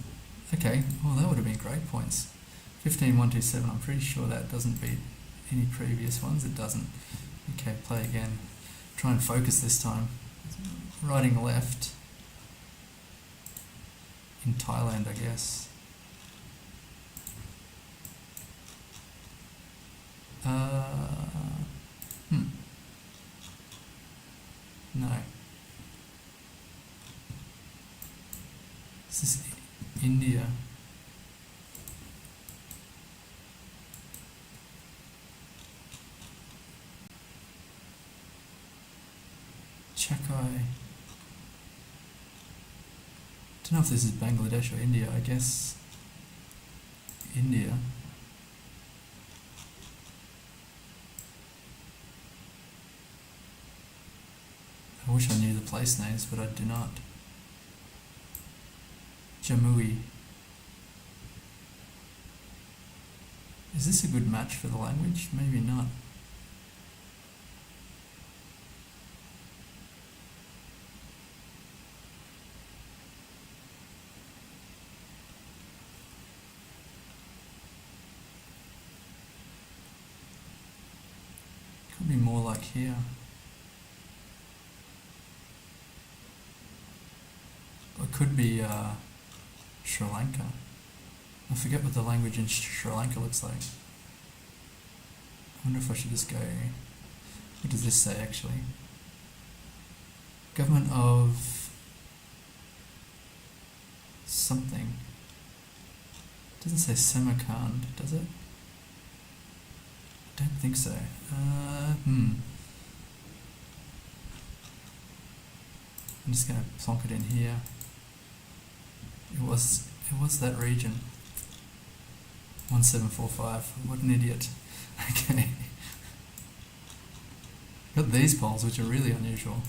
Okay, well that would have been great points. 15,127, I'm pretty sure that doesn't beat any previous ones. It doesn't. Okay, play again. Try and focus this time. Riding left. In Thailand, I guess. No. This is India. Chakai. Don't know if this is Bangladesh or India. I guess India. I wish I knew the place names, but I do not. Jamui. Is this a good match for the language? Maybe not. Could be more like here. Or it could be Sri Lanka. I forget what the language in Sri Lanka looks like. I wonder if I should just go... What does this say actually? Government of... something. It doesn't say Samarkand, does it? I don't think so. I'm just going to plonk it in here. It was that region. 1745. What an idiot. Okay. Got these poles, which are really unusual.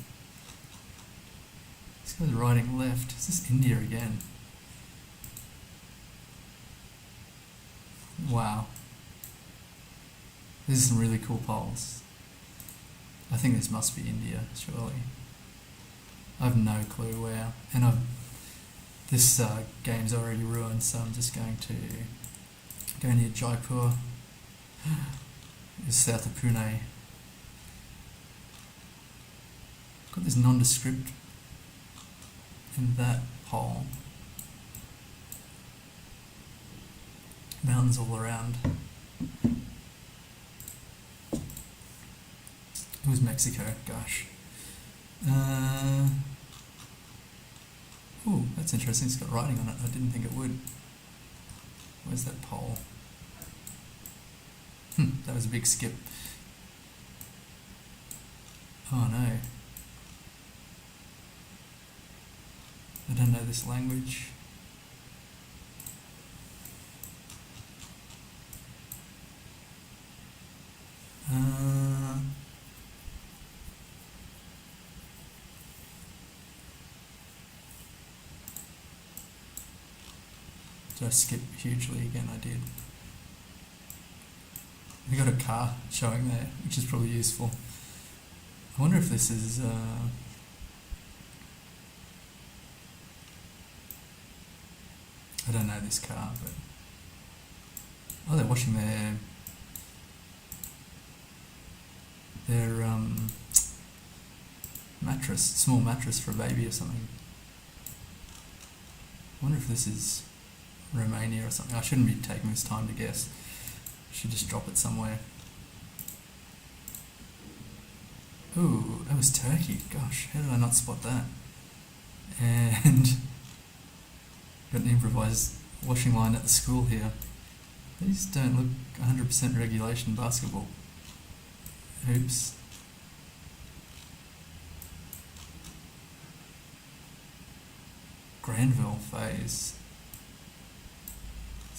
This guy's riding left. Is this India again? Wow. These are some really cool poles. I think this must be India, surely. I have no clue where. And this game's already ruined, so I'm just going to go near Jaipur. It's south of Pune. Got this nondescript in that pole. Mountains all around. It was Mexico, gosh. Ooh, that's interesting. It's got writing on it. I didn't think it would. Where's that pole? That was a big skip. Oh no. I don't know this language. Did I skip hugely again? I did. We got a car showing there, which is probably useful. I wonder if this is... I don't know this car, but... Oh, they're washing their mattress, small mattress for a baby or something. I wonder if this is Romania or something. I shouldn't be taking this time to guess. I should just drop it somewhere. Ooh, that was Turkey. Gosh, how did I not spot that? And got an improvised washing line at the school here. These don't look 100% regulation basketball. Oops. Granville phase.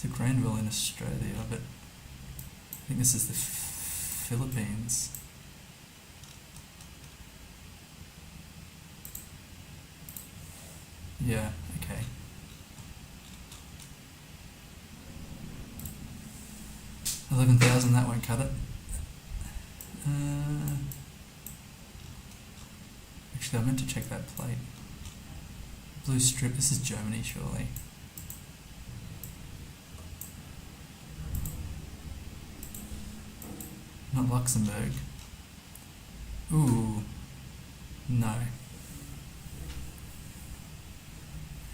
It's a Granville in Australia, but I think this is the Philippines. Yeah, okay. $11,000, that won't cut it. Actually, I meant to check that plate. Blue strip, this is Germany, surely. Not Luxembourg. Ooh, no.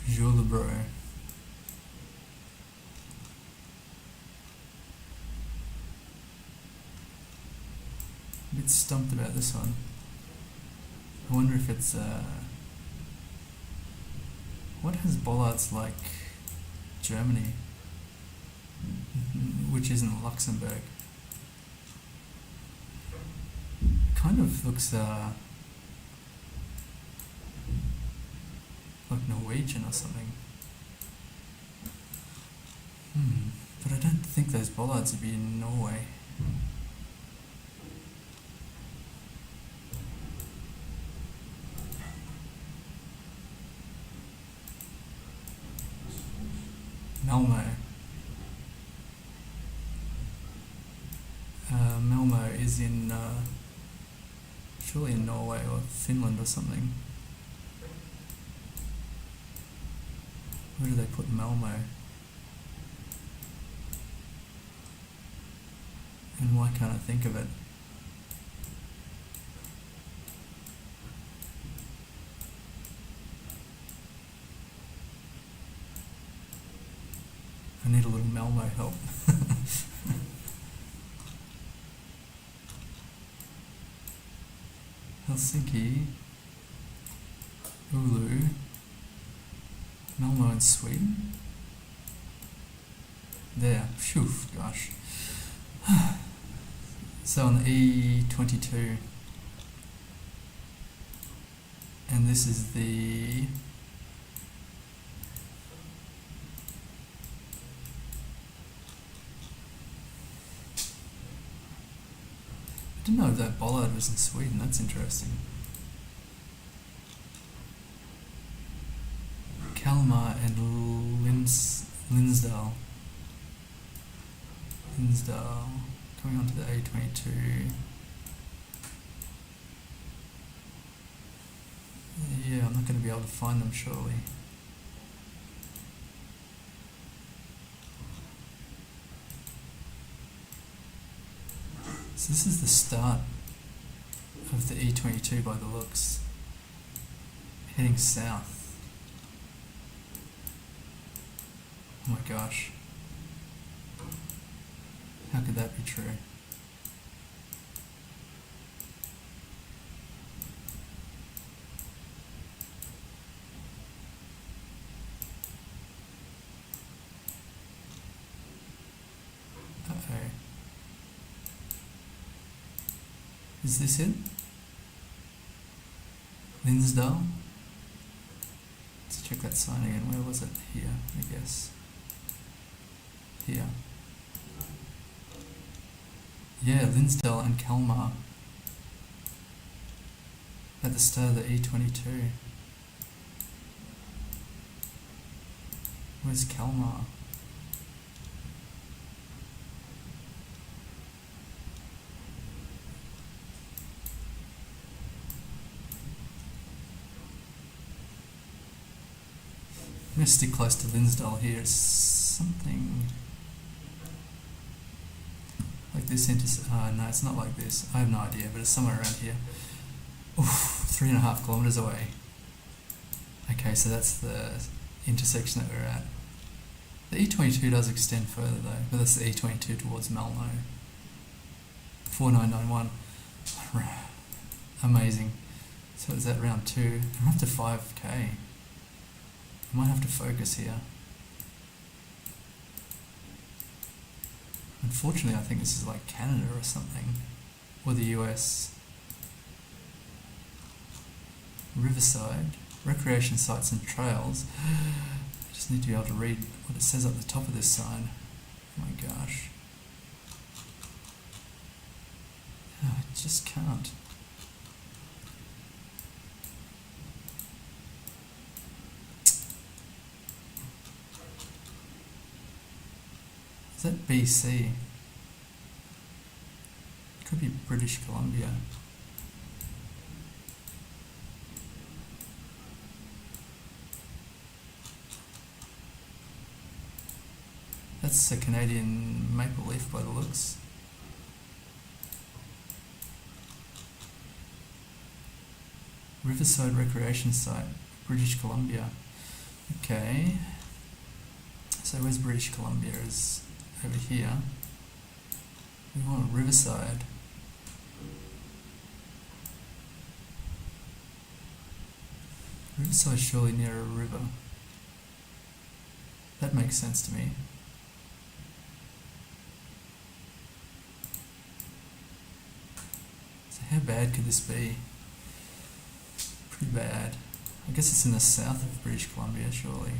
Julebro. A bit stumped about this one. I wonder if it's what has bollards like Germany, which isn't Luxembourg? Kind of looks like Norwegian or something. But I don't think those bollards would be in Norway. Malmo. Malmo is in surely in Norway or Finland or something. Where do they put Malmo? And why can't I think of it? I need a little Malmo help. Helsinki, Oulu, Malmo in Sweden. There, phew, gosh. So on the E22, and this is the I didn't know that bollard was in Sweden. That's interesting. Kalmar and Linsdal. Coming onto the A22. Yeah, I'm not going to be able to find them surely. So this is the start of the E22 by the looks. Heading south. Oh my gosh. How could that be true? Uh-oh. Is this it? Linsdal? Let's check that sign again. Where was it? Here, I guess. Here. Yeah, Linsdal and Kalmar at the start of the E22. Where's Kalmar? I'm going to stick close to Linsdal here. It's something like this. No, it's not like this. I have no idea, but it's somewhere around here. Oof, 3.5 kilometers away. Okay, so that's the intersection that we're at. The E22 does extend further though, but that's the E22 towards Malmo. 4991. Amazing. So is that round 2? I'm up to 5k. I might have to focus here. Unfortunately, I think this is like Canada or something, or the US. Riverside, recreation sites and trails. Just need to be able to read what it says at the top of this sign. Oh my gosh. Oh, I just can't. Is that BC? Could be British Columbia. That's a Canadian maple leaf by the looks. Riverside Recreation Site, British Columbia. Okay. So where's British Columbia? Is over here. We want Riverside. Riverside's surely near a river. That makes sense to me. So how bad could this be? Pretty bad. I guess it's in the south of British Columbia, surely.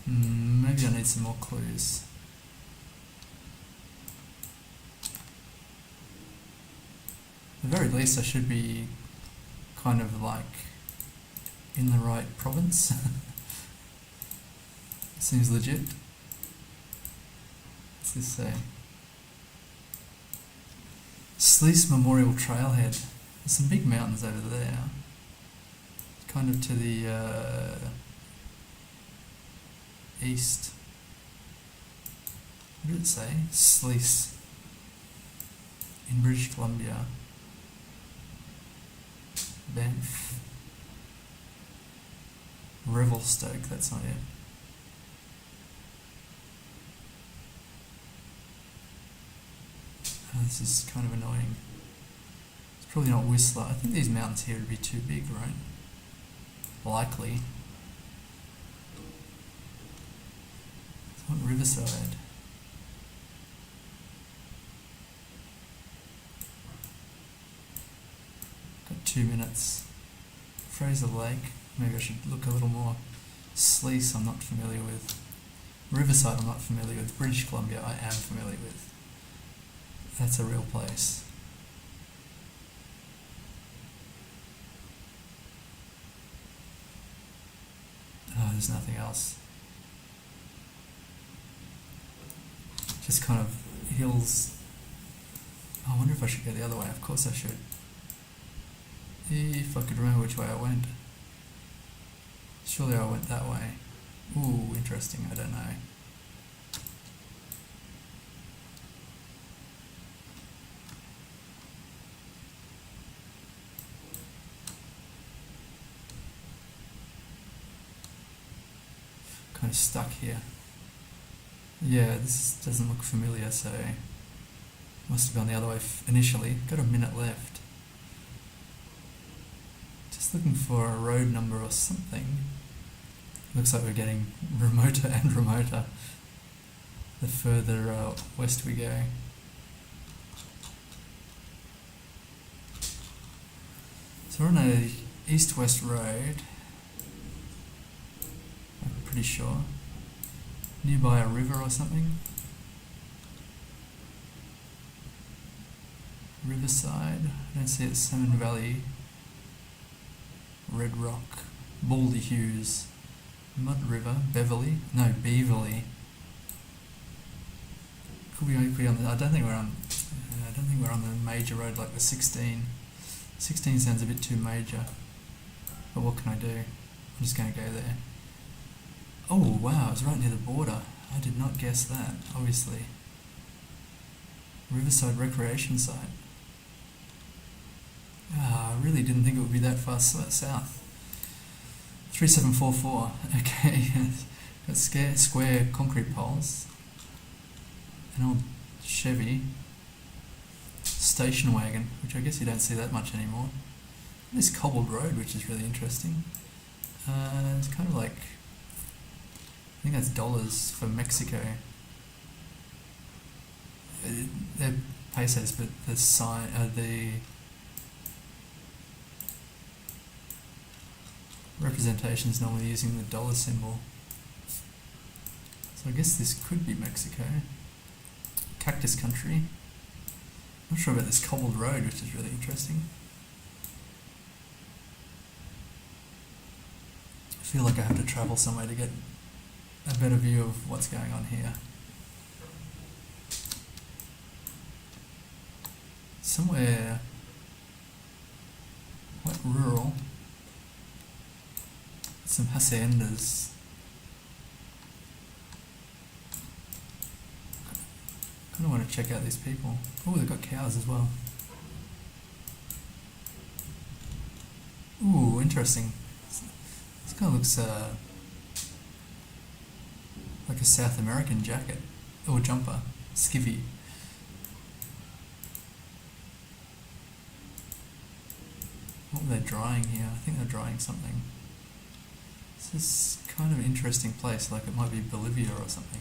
Maybe I need some more clues. At the very least, I should be kind of like in the right province. Seems legit. What's this say? Sluice Memorial Trailhead. There's some big mountains over there. Kind of to the east. What did it say? Sluice. In British Columbia. Banff. Revelstoke, that's not it. Oh, this is kind of annoying. It's probably not Whistler. I think these mountains here would be too big, right? Likely. It's not Riverside. Got 2 minutes. Fraser Lake. Maybe I should look a little more. Sluice I'm not familiar with. Riverside I'm not familiar with. British Columbia I am familiar with. That's a real place. Oh, there's nothing else. Just kind of hills. Oh, I wonder if I should go the other way. Of course I should. If I could remember which way I went. Surely I went that way. Ooh, interesting. I don't know. Kind of stuck here. Yeah, this doesn't look familiar, so must have gone the other way initially. Got a minute left. Just looking for a road number or something. Looks like we're getting remoter and remoter the further west we go. So we're on a east-west road. I'm pretty sure. Nearby a river or something. Riverside. I don't see it. Salmon Valley. Red Rock. Baldy Hughes. Mud River. Beverly. No, Beverly. Could we be on the? I don't think we're on. I don't think we're on the major road like the 16. 16 sounds a bit too major. But what can I do? I'm just going to go there. Oh wow, it's right near the border. I did not guess that, obviously. Riverside Recreation Site. Ah, I really didn't think it would be that far south. 3744, okay. Got square concrete poles. An old Chevy. Station wagon, which I guess you don't see that much anymore. This cobbled road, which is really interesting. It's kind of like, I think that's dollars for Mexico. They're pesos, but the sign, the representation is normally using the dollar symbol. So I guess this could be Mexico. Cactus country. Not sure about this cobbled road, which is really interesting. I feel like I have to travel somewhere to get a better view of what's going on here. Somewhere quite rural. Some haciendas. I want to check out these people. Oh, they've got cows as well. Ooh, interesting. This kind of looks like a South American jacket or jumper, skivvy. What were they drying here? I think they're drying something. This is kind of an interesting place, like it might be Bolivia or something.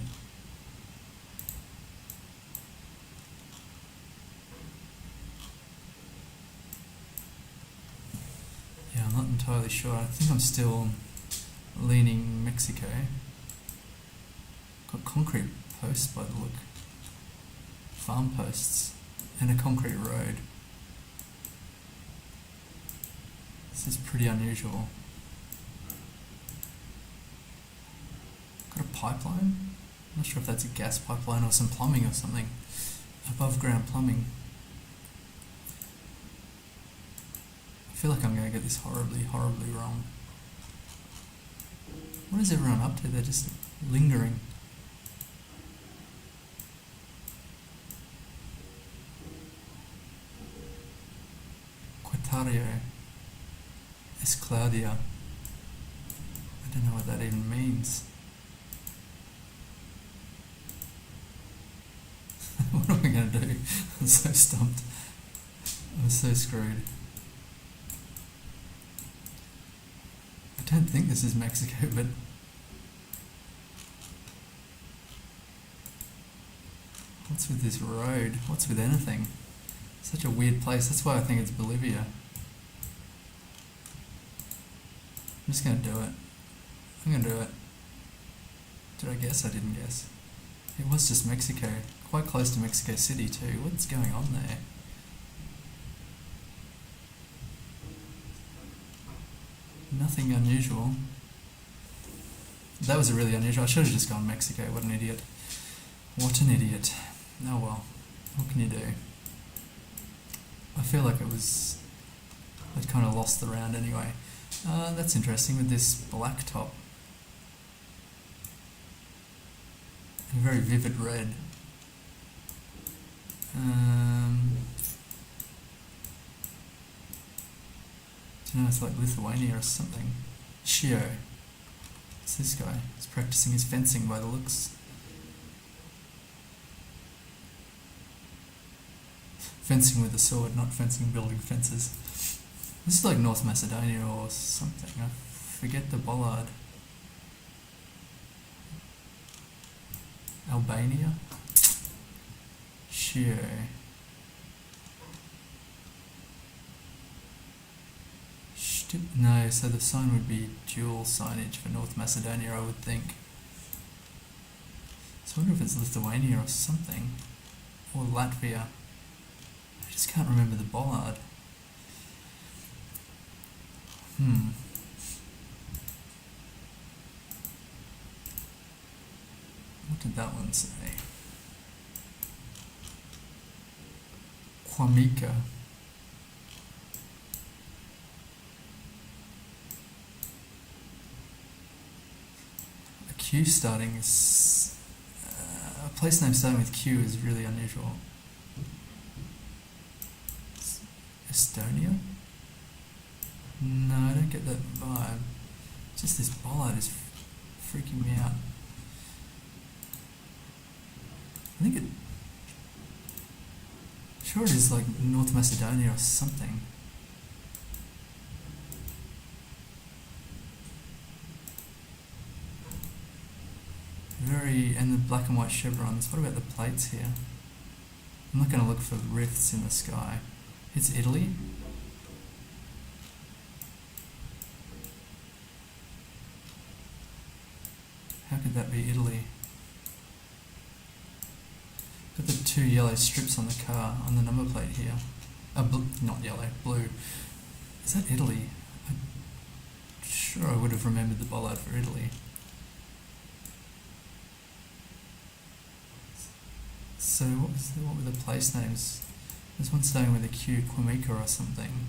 Yeah, I'm not entirely sure. I think I'm still leaning Mexico. Got concrete posts by the look. Farm posts and a concrete road. This is pretty unusual. Got a pipeline? I'm not sure if that's a gas pipeline or some plumbing or something. Above ground plumbing. I feel like I'm going to get this horribly, horribly wrong. What is everyone up to? They're just lingering. Quetario. Es Claudia. I don't know what that even means. What am I going to do? I'm so stumped. I'm so screwed. I don't think this is Mexico, but what's with this road? What's with anything? Such a weird place. That's why I think it's Bolivia. I'm just going to do it. I'm going to do it. Did I guess? I didn't guess. It was just Mexico. Quite close to Mexico City too. What's going on there? Nothing unusual. That was a really unusual. I should have just gone Mexico. What an idiot. What an idiot. Oh well. What can you do? I feel like I'd kind of lost the round anyway. That's interesting with this black top. A very vivid red. I don't know, it's like Lithuania or something. Shio. It's this guy. He's practicing his fencing by the looks. Fencing with a sword, not fencing building fences. This is like North Macedonia or something. I forget the bollard. Albania? Shio. No, so the sign would be dual signage for North Macedonia, I would think. So I wonder if it's Lithuania or something. Or Latvia. I just can't remember the bollard. What did that one say? Quamica. A Q starting is... a place name starting with Q is really unusual. Estonia? No, I don't get that vibe. Just this bollard is freaking me out. I think sure it is like North Macedonia or something. And the black and white chevrons. What about the plates here? I'm not going to look for rifts in the sky. It's Italy. could that be Italy? Got the two yellow strips on the car, on the number plate here. Not yellow, blue. Is that Italy? I'm sure I would have remembered the bollard for Italy. So what were the place names? There's one starting with a Q, Quimica or something.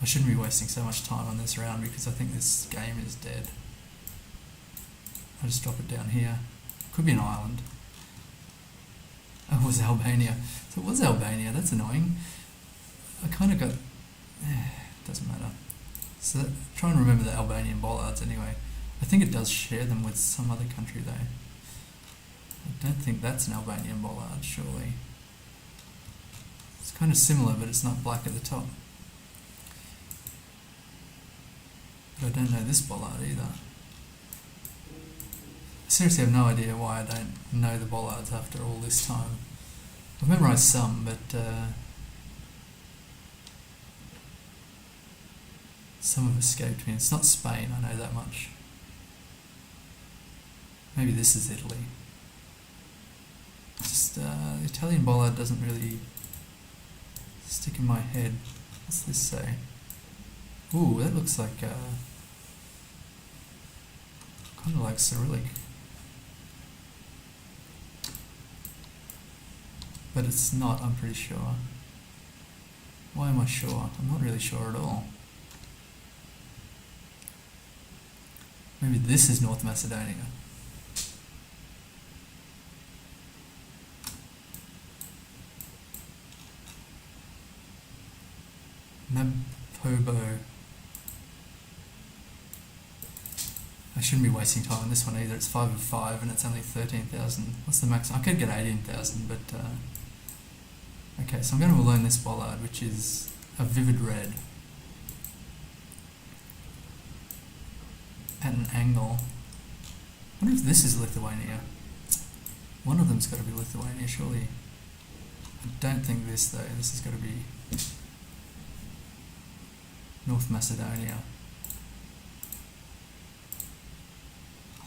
I shouldn't be wasting so much time on this round because I think this game is dead. I'll just drop it down here. Could be an island. Oh, it was Albania. So it was Albania, that's annoying. I kind of got... doesn't matter. So try and remember the Albanian bollards anyway. I think it does share them with some other country though. I don't think that's an Albanian bollard, surely. It's kind of similar, but it's not black at the top. But I don't know this bollard either. I seriously have no idea why I don't know the bollards after all this time. I've memorised some, but some have escaped me. It's not Spain, I know that much. Maybe this is Italy. Just the Italian bollard doesn't really stick in my head. What's this say? Ooh, that looks like kind of like Cyrillic. But it's not, I'm pretty sure. Why am I sure? I'm not really sure at all. Maybe this is North Macedonia. Napobo. I shouldn't be wasting time on this one either. It's 5 of 5 and it's only 13,000. What's the max? I could get 18,000, but okay, so I'm going to learn this bollard, which is a vivid red at an angle. I wonder if this is Lithuania. One of them's got to be Lithuania, surely. I don't think this though. This has got to be North Macedonia.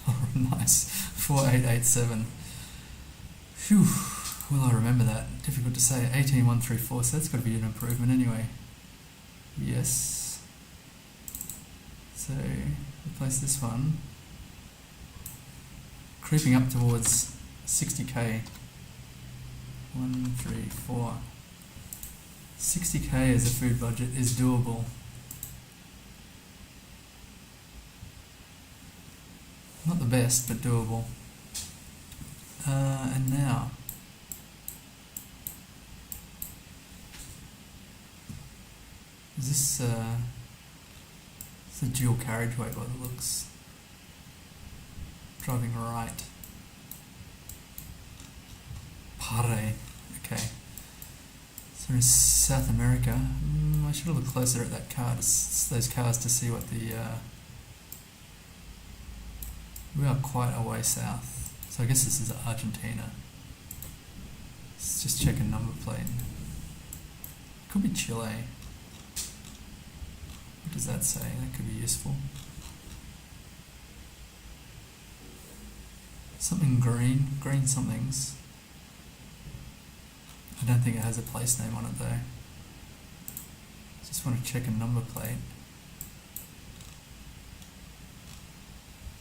Oh, nice. 4887. Phew. Will I remember that? Difficult to say. 18134, so that's got to be an improvement anyway. Yes. So, replace this one. Creeping up towards 60k. 1, 3, 4. 60k as a food budget is doable. Not the best, but doable. And now, is this it's a dual carriageway by the looks. Driving right. Pare. Okay. So in South America, I should have looked closer at that car, those cars, to see what the. We are quite a way south, so I guess this is Argentina. Let's just check a number plate. Could be Chile. What does that say? That could be useful. Something green somethings. I don't think it has a place name on it though. Just want to check a number plate.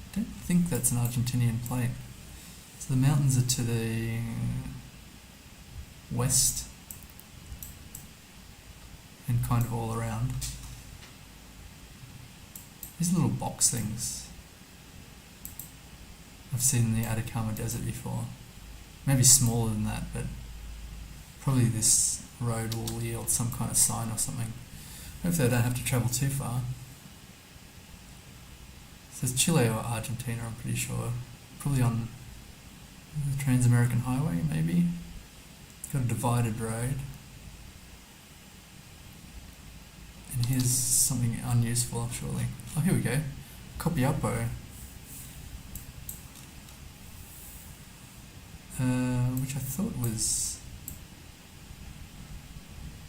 I don't think that's an Argentinian plate. So the mountains are to the west and kind of all around. These little box things I've seen in the Atacama Desert before. Maybe smaller than that, but probably this road will yield some kind of sign or something. Hopefully I don't have to travel too far. It says Chile or Argentina, I'm pretty sure. Probably on the Trans-American Highway, maybe. Got a divided road. And here's something unuseful, surely. Oh, here we go. Copiapo. Which I thought was...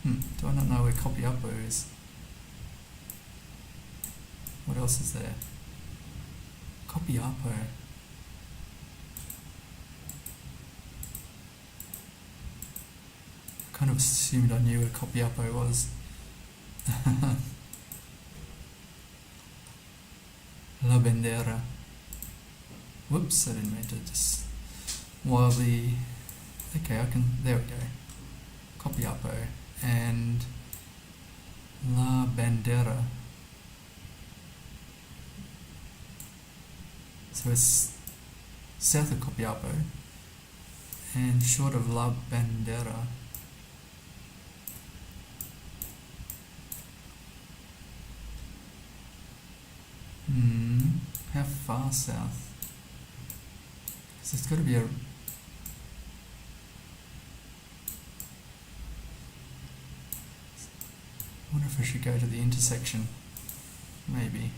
do I not know where Copiapo is? What else is there? Copiapo. Kind of assumed I knew where Copiapo was. La Bandera. Whoops, I didn't mean to just wildly. Okay, I can. There we go. Copiapo and La Bandera. So it's south of Copiapo and short of La Bandera. How far south? Because there's got to be a... I wonder if I should go to the intersection. Maybe.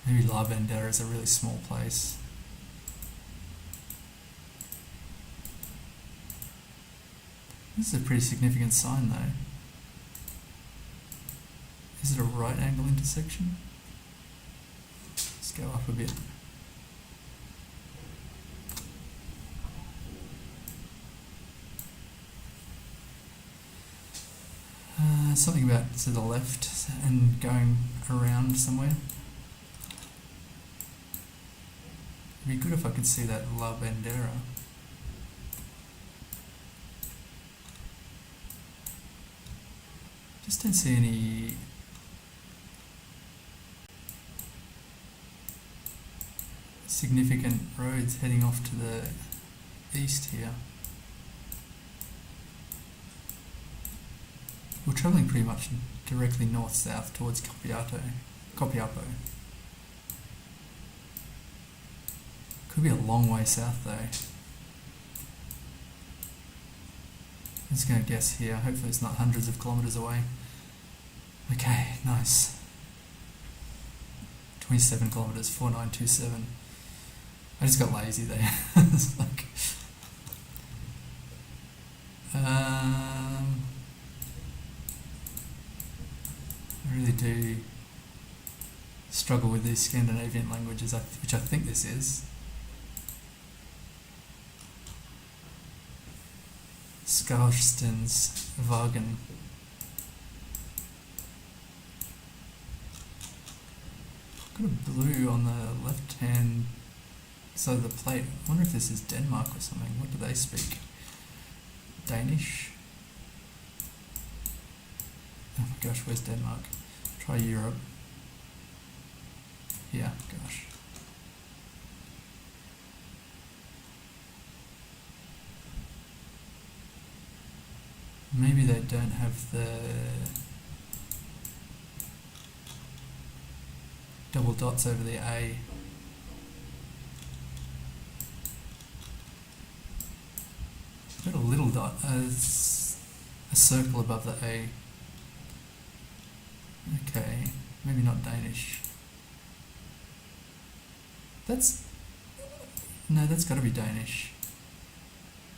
Maybe La Bandera is a really small place. This is a pretty significant sign though. Is it a right angle intersection? Let's go up a bit. Something about to the left and going around somewhere. It'd be good if I could see that La Bandera. Just don't see any significant roads heading off to the east here. We're travelling pretty much directly north-south towards Copiapo. Could be a long way south though. I'm just going to guess here. Hopefully it's not hundreds of kilometres away. Okay, nice. 27 kilometres, 4927. I just got lazy there. It's like, I really do struggle with these Scandinavian languages, which I think this is. Skarstens Wagen. Got a blue on the left hand side of the plate. I wonder if this is Denmark or something. What do they speak? Danish? Oh my gosh, where's Denmark? Try Europe. Yeah, gosh. Maybe they don't have the double dots over the A. Got a little dot, a circle above the A. Okay, maybe not Danish. That's got to be Danish.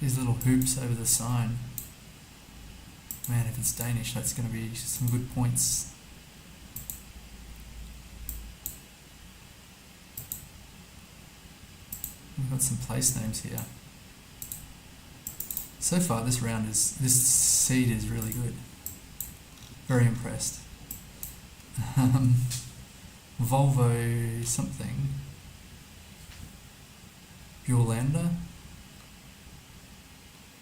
These little hoops over the sign. Man, if it's Danish, that's going to be some good points. We've got some place names here. So far, this seed is really good. Very impressed. Volvo something. Yolanda?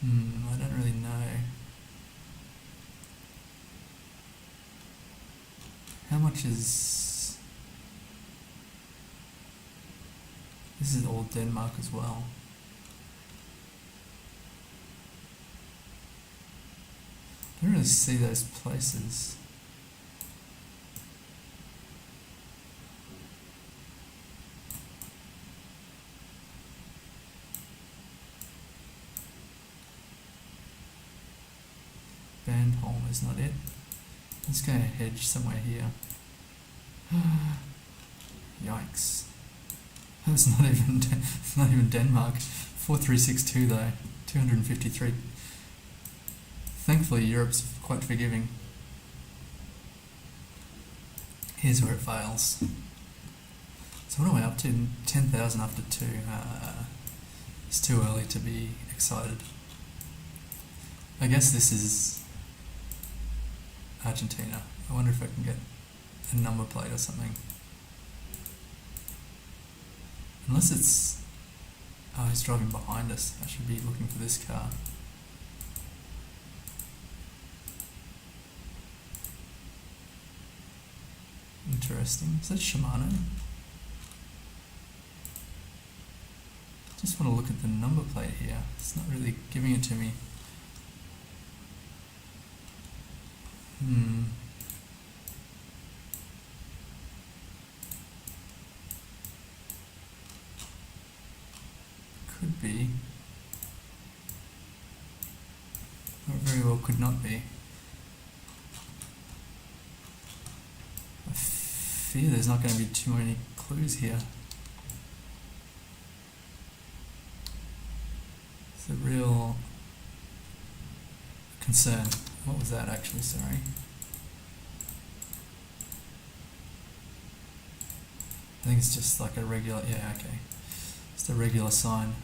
I don't really know. How much is... This is all Denmark as well. I don't really see those places. Bandholm is not it. Let's go hedge somewhere here. Yikes. It's not even Denmark. 4362 though. 253. Thankfully Europe's quite forgiving. here's where it fails. So what am I up to? 10,000 after 2. It's too early to be excited. I guess this is Argentina. I wonder if I can get a number plate or something. Unless it's... Oh, he's driving behind us. I should be looking for this car. Interesting. Is that Shimano? Just want to look at the number plate here. It's not really giving it to me. Could be. Or it very well could not be. I fear there's not going to be too many clues here. It's a real concern. What was that actually? Sorry. I think it's just like a regular, yeah, okay. Just a regular sign.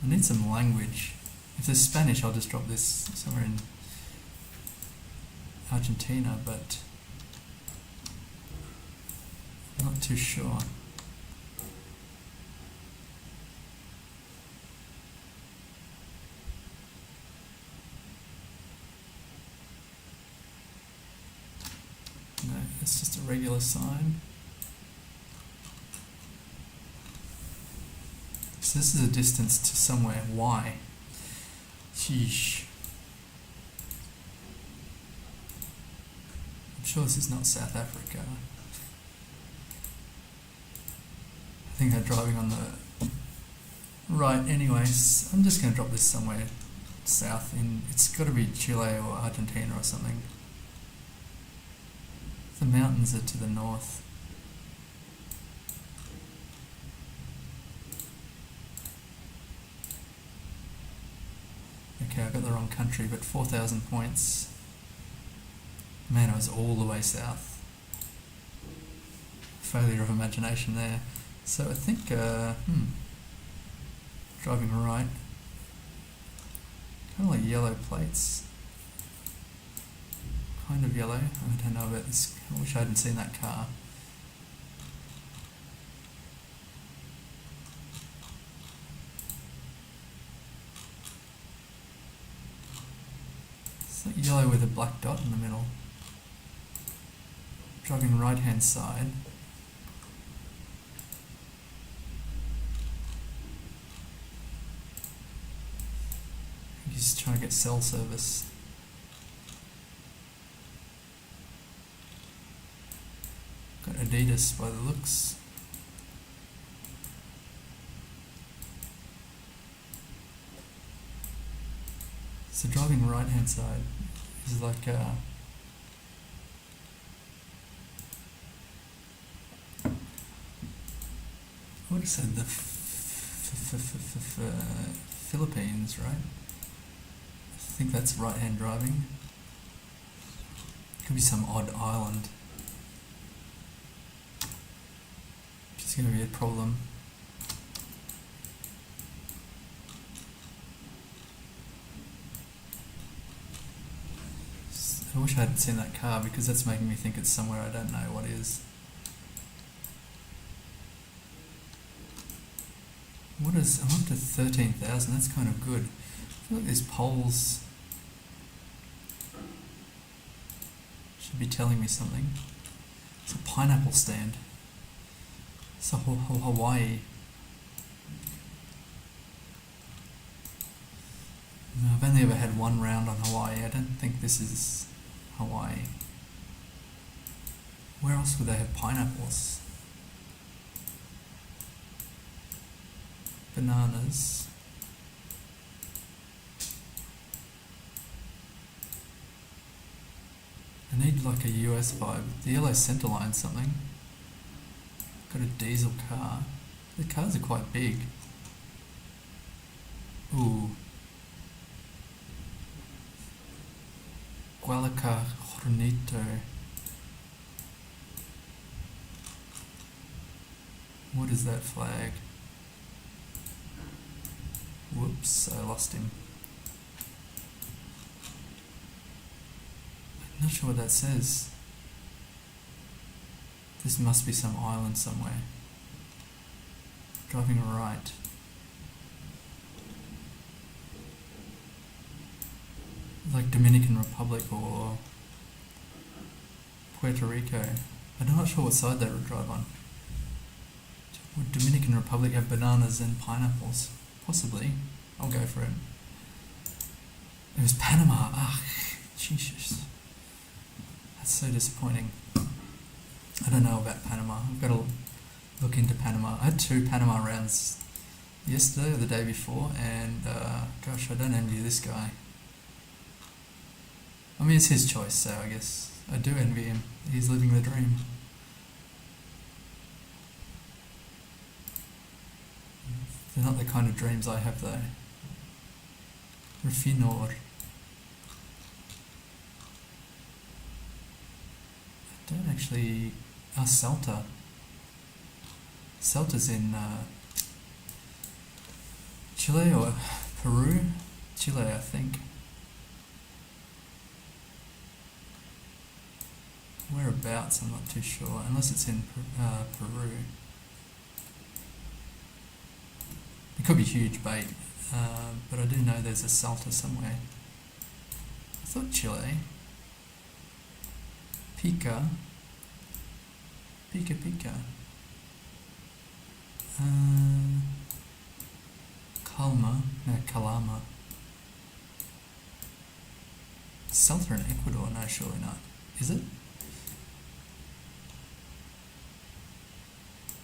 I need some language. If there's Spanish, I'll just drop this somewhere in Argentina, but I'm not too sure. No, it's just a regular sign. So this is a distance to somewhere. Why? Sheesh. I'm sure this is not South Africa. I think they're driving on the right. Anyways, I'm just going to drop this somewhere south in... It's got to be Chile or Argentina or something. The mountains are to the north. Okay, I got the wrong country, but 4,000 points. Man, I was all the way south. Failure of imagination there. So I think, driving right. Kind of like yellow plates. Kind of yellow. I don't know about this. I wish I hadn't seen that car. It's like yellow with a black dot in the middle. Driving right hand side. He's trying to get cell service. Got Adidas by the looks. So driving right hand side is like I would have said the Philippines, right? I think that's right hand driving. Could be some odd island. It's going to be a problem. I wish I hadn't seen that car because that's making me think it's somewhere I don't know what is. What is... I'm up to 13,000, that's kind of good. I feel like these polls should be telling me something. It's a pineapple stand. It's a Hawaii. No, I've only ever had one round on Hawaii. I don't think this is Hawaii. Where else would they have pineapples? Bananas. I need like a US vibe. The yellow center line something. Got a diesel car. The cars are quite big. Ooh. Gualaca Hornito. What is that flag? Whoops, I lost him. I'm not sure what that says. This must be some island somewhere. Driving right. Like Dominican Republic or Puerto Rico. I'm not sure what side they would drive on. Would Dominican Republic have bananas and pineapples? Possibly. I'll go for it. It was Panama. Ah, Jesus. That's so disappointing. I don't know about Panama. I've got to look into Panama. I had 2 Panama rounds yesterday or the day before, and gosh, I don't envy this guy. I mean, it's his choice, so I guess I do envy him. He's living the dream. They're not the kind of dreams I have, though. Refinor. I don't actually... Salta. Salta's in Chile or Peru? Chile, I think. Whereabouts, I'm not too sure, unless it's in Peru. It could be huge bait, but I do know there's a Salta somewhere. I thought Chile. Pica. Calama. Salta in Ecuador? No, surely not. Is it?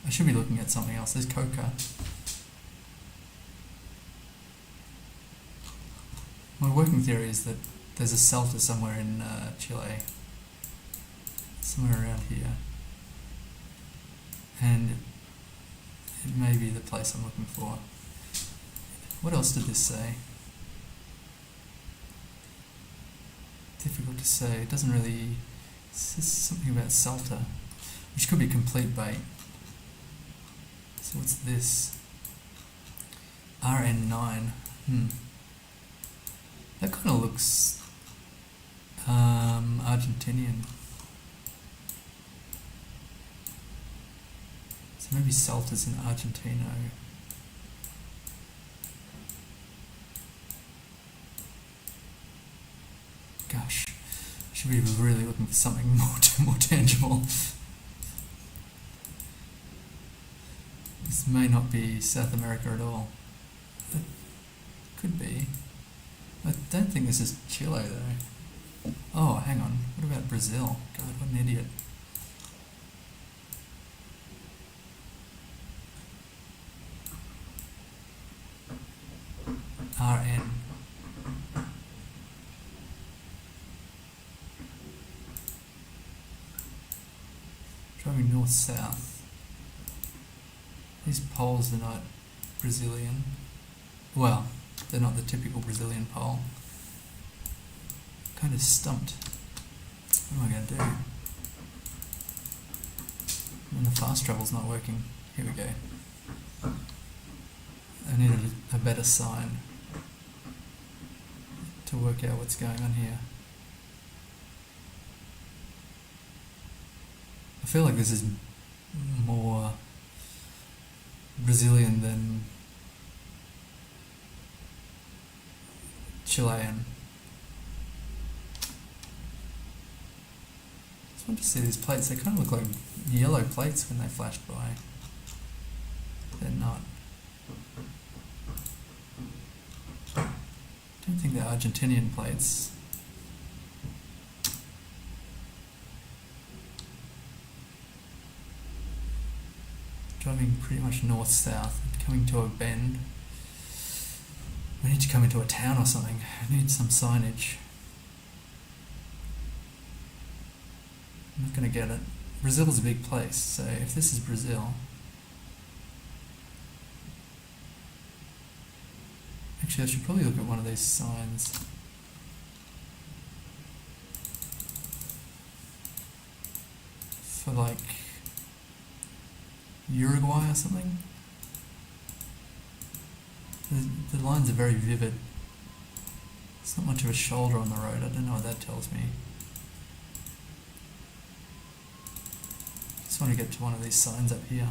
I should be looking at something else. There's Coca. My working theory is that there's a Salta somewhere in Chile. Somewhere around here. And it may be the place I'm looking for. What else did this say? Difficult to say. It doesn't really... It says something about Salta, which could be complete bait. So what's this? RN9. That kind of looks Argentinian. So maybe Salta's in Argentino. Gosh, I should be really looking for something more tangible. This may not be South America at all. It could be. I don't think this is Chile though. Oh, hang on. What about Brazil? God, what an idiot. RN. Driving north-south. These poles are not Brazilian. Well, they're not the typical Brazilian pole. Kind of stumped. What am I going to do? And the fast travel's not working. Here we go. I need a better sign to work out what's going on here. I feel like this is more Brazilian than Chilean. I just want to see these plates. They kind of look like yellow plates when they flashed by. They're not. I don't think they're Argentinian plates. Driving pretty much north-south, coming to a bend. We need to come into a town or something. I need some signage. I'm not going to get it. Brazil's a big place, so if this is Brazil... Actually, I should probably look at one of these signs. For like... Uruguay or something. The lines are very vivid. It's not much of a shoulder on the road. I don't know what that tells me. Just want to get to one of these signs up here.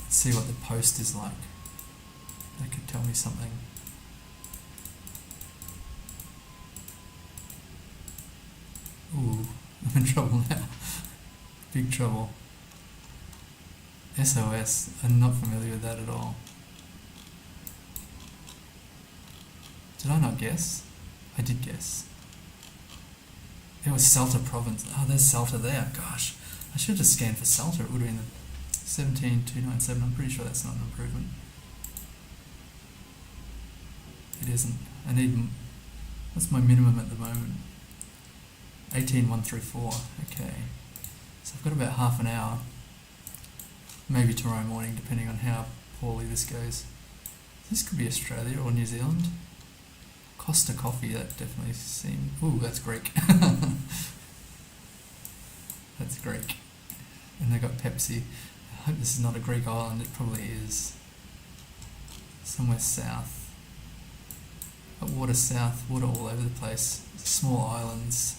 Let's see what the post is like. That could tell me something. Ooh, I'm in trouble now. Big trouble. SOS. I'm not familiar with that at all. Did I not guess? I did guess. It was Salta province. Oh, there's Salta there. Gosh, I should have just scanned for Salta. It would have been 17297. I'm pretty sure that's not an improvement. It isn't. I need. What's my minimum at the moment? 18134. Okay. So I've got about half an hour. Maybe tomorrow morning, depending on how poorly this goes. This could be Australia or New Zealand. Costa Coffee, that definitely seemed... Ooh, that's Greek. That's Greek. And they got Pepsi. I hope this is not a Greek island. It probably is. Somewhere south. But water south, water all over the place. Small islands.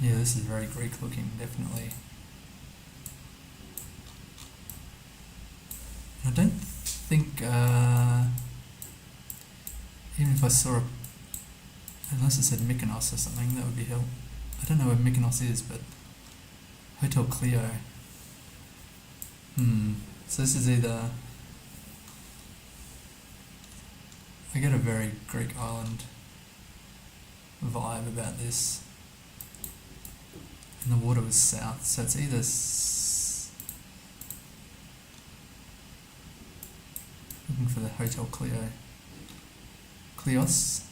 Yeah, this is very Greek looking, definitely. I don't think... even if I saw unless it said Mykonos or something, that would be hell. I don't know where Mykonos is, but Hotel Clio. So this is either... I get a very Greek island vibe about this. And the water was south, so it's either... looking for the Hotel Clio. Clios?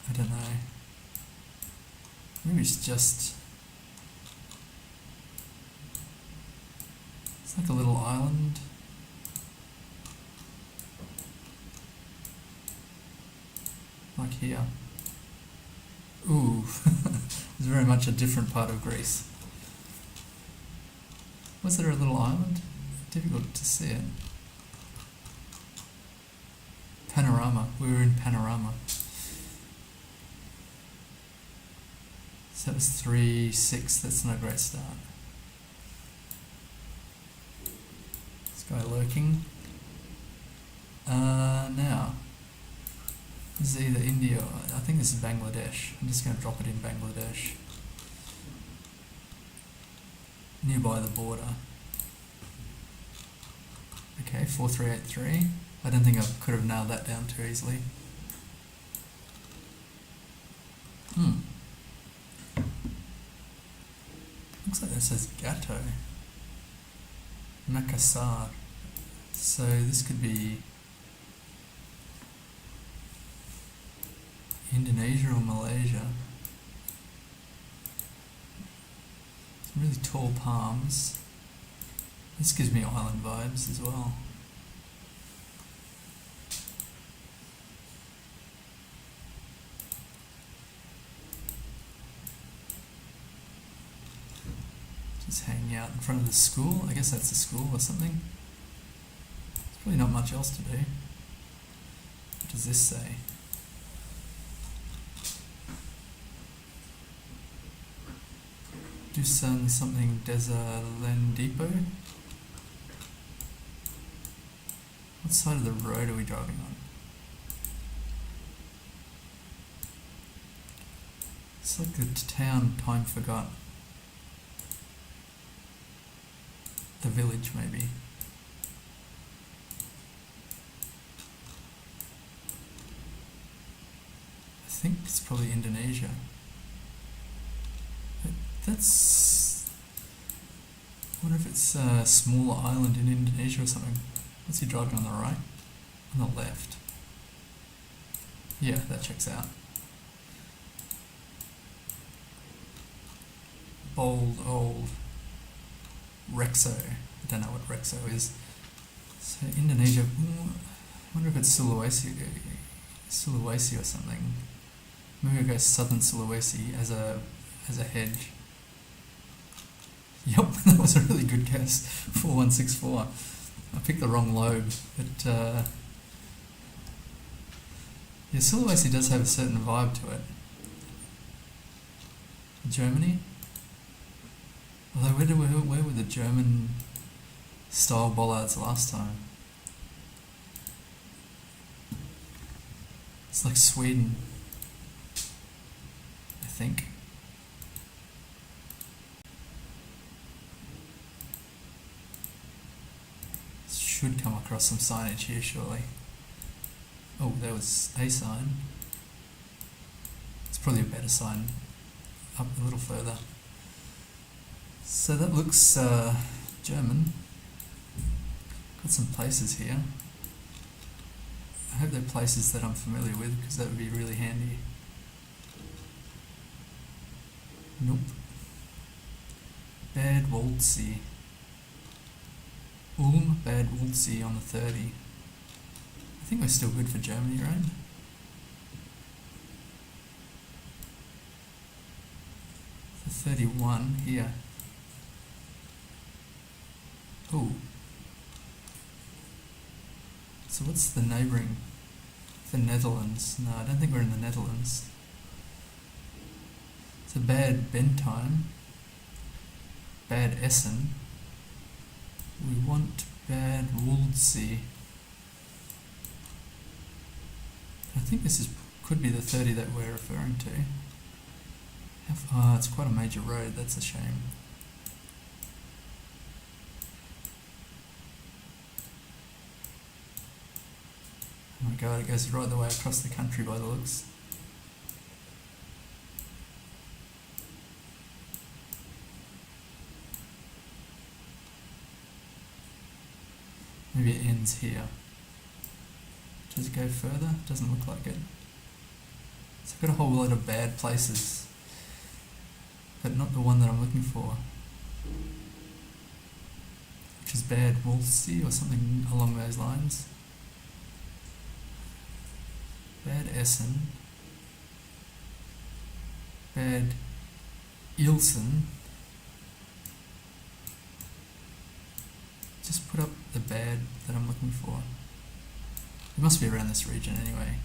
I don't know. Maybe it's just... It's like a little island. Like here. Ooh, it's very much a different part of Greece. Was there a little island? Difficult to see it. Panorama. We were in Panorama. So that was 3-6. That's not a great start. This guy lurking. Now. This is either India or... I think this is Bangladesh. I'm just going to drop it in Bangladesh. Nearby the border. Okay, 4383. I don't think I could have nailed that down too easily. Looks like that says Gato. Makassar. So this could be Indonesia or Malaysia. Some really tall palms. This gives me island vibes as well. Just hanging out in front of the school. I guess that's the school or something. There's probably not much else to do. What does this say? Dusan something Desalendipo? What side of the road are we driving on? It's like the town Time Forgot. The village, maybe. I think it's probably Indonesia. That's... I wonder if it's a smaller island in Indonesia or something. What's he driving on the right? On the left. Yeah, that checks out. Bold old Rexo. I don't know what Rexo is. So Indonesia. I wonder if it's Sulawesi or something. Maybe we'll go Southern Sulawesi as a hedge. Yep, that was a really good guess. 4164. I picked the wrong lobe, but yeah, Sulawesi does have a certain vibe to it. Germany? Although where were the German style bollards last time? It's like Sweden, I think. Should come across some signage here surely. Oh, there was a sign. It's probably a better sign up a little further. So that looks German. Got some places here. I hope they're places that I'm familiar with, because that would be really handy. Nope. Bad Waldsee. Bad Waldsee on the 30. I think we're still good for Germany, right? The 31 here. Oh. So what's the neighbouring? The Netherlands. No, I don't think we're in the Netherlands. It's a Bad Bentheim. Bad Essen. We want Bad Waldsee. I think this could be the 30 that we're referring to. It's quite a major road, that's a shame. Oh my god, it goes right the way across the country by the looks. Maybe it ends here. Does it go further? Doesn't look like it. So I've got a whole lot of bad places, but not the one that I'm looking for, which is Bad Waldsee or something along those lines. Bad Essen. Bad Ilsen. Just put up the bad that I'm looking for. It must be around this region anyway.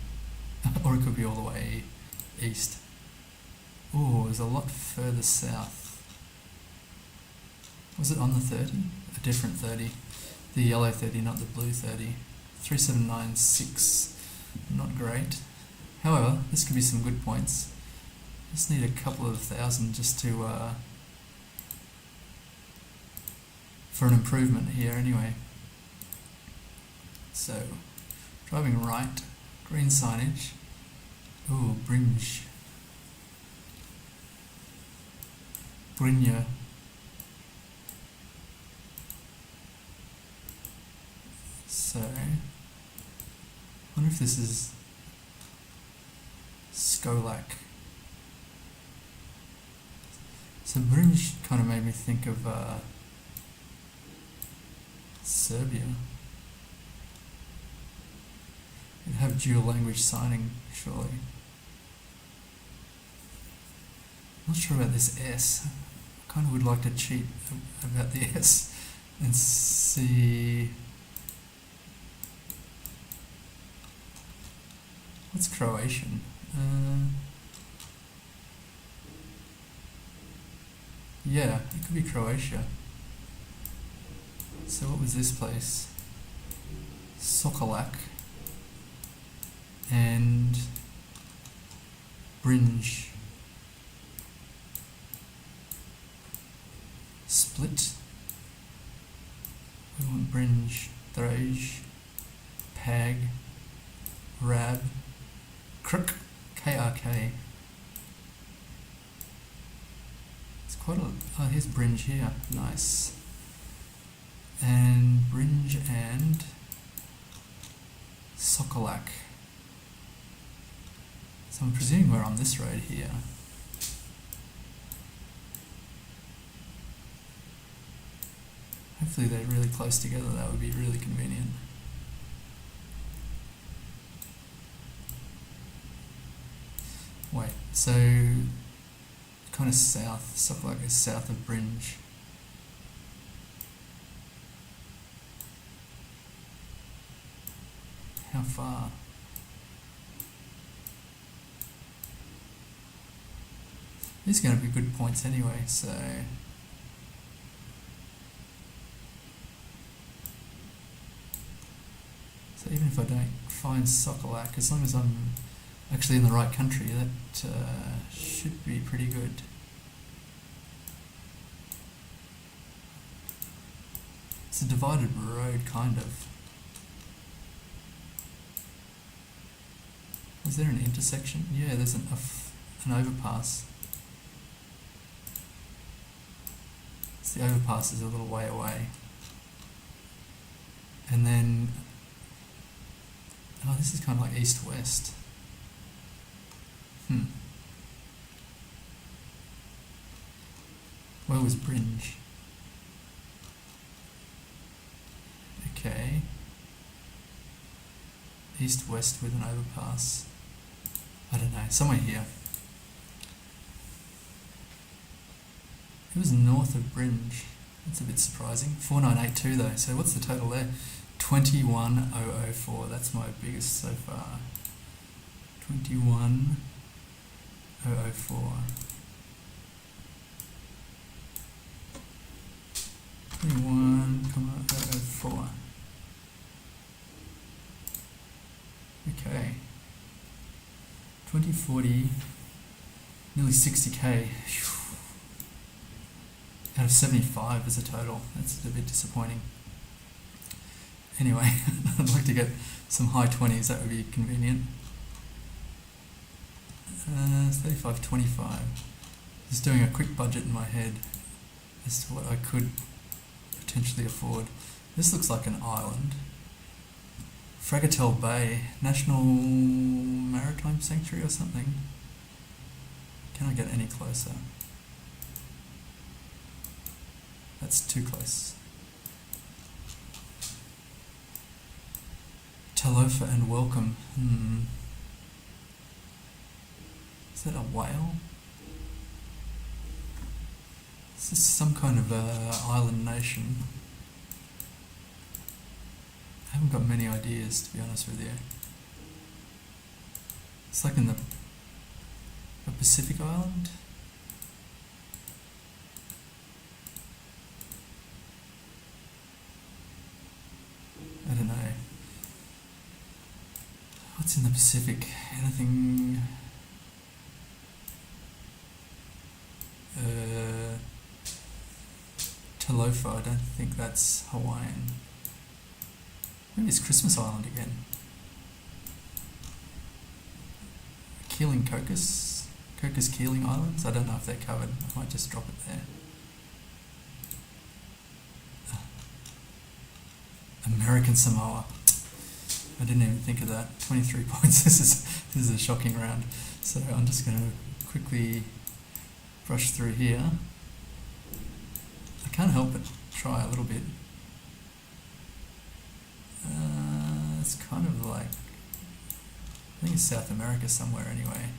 Or it could be all the way east. Oh, it was a lot further south. Was it on the 30? A different 30. The yellow 30, not the blue 30. 3796. Not great. However, this could be some good points. Just need a couple of thousand just to for an improvement here anyway. So, driving right, green signage. Ooh, Brinj. Brynja. So, I wonder if this is Skolak. So Brinj kind of made me think of Serbia. You'd have dual language signing, surely. Not sure about this S. I kind of would like to cheat about the S and see. What's Croatian? Yeah, it could be Croatia. So what was this place? Sokolak and Brinj. Split. We want Brinj, Drej, Pag, Rab, Krk, KRK. It's quite a... Oh, here's Brinj here. Nice. And Brinj and Sokolak. So I'm presuming we're on this road here. Hopefully they're really close together, that would be really convenient. Wait, so kind of south, Sokolak is south of Bringe. How far? These are going to be good points anyway, so even if I don't find Sokolak, as long as I'm actually in the right country, that should be pretty good. It's a divided road, kind of. Is there an intersection? Yeah, there's an overpass. So the overpass is a little way away. And then, oh, this is kind of like east-west. Where was Bringe? Okay. East-west with an overpass. I don't know, somewhere here. It was north of Bringe. That's a bit surprising. 4982 though, so what's the total there? 21004, that's my biggest so far. 21004. 21,004. Okay. 2040, nearly 60k. Out of 75 as a total. That's a bit disappointing. Anyway, I'd like to get some high 20s, that would be convenient. 35.25. Just doing a quick budget in my head as to what I could potentially afford. This looks like an island. Fragatel Bay, National Maritime Sanctuary or something. Can I get any closer? That's too close. Talofa and Welcome. Is that a whale? Is this some kind of island nation? I haven't got many ideas, to be honest with you. It's like in a Pacific island. I don't know. What's in the Pacific? Anything? Talofa, I don't think that's Hawaiian. Maybe it's Christmas Island again. Keeling Cocos Keeling Islands. I don't know if they're covered. I might just drop it there. American Samoa. I didn't even think of that. 23 points. This is a shocking round. So I'm just going to quickly brush through here. I can't help but try a little bit. It's kind of like, I think it's South America somewhere anyway.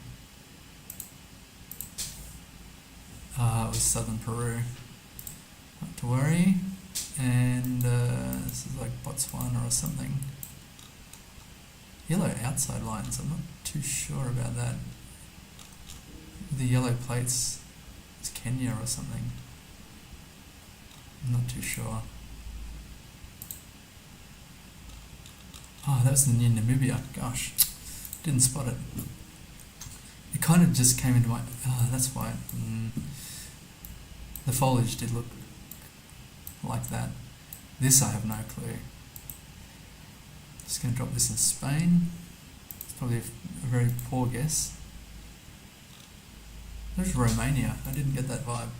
It was southern Peru. Not to worry. And this is like Botswana or something. Yellow outside lines, I'm not too sure about that. The yellow plates is Kenya or something. I'm not too sure. Oh, that was near Namibia. Gosh, didn't spot it. It kind of just came into my... Oh, that's why. The foliage did look like that. This I have no clue. Just going to drop this in Spain. It's probably a very poor guess. There's Romania. I didn't get that vibe.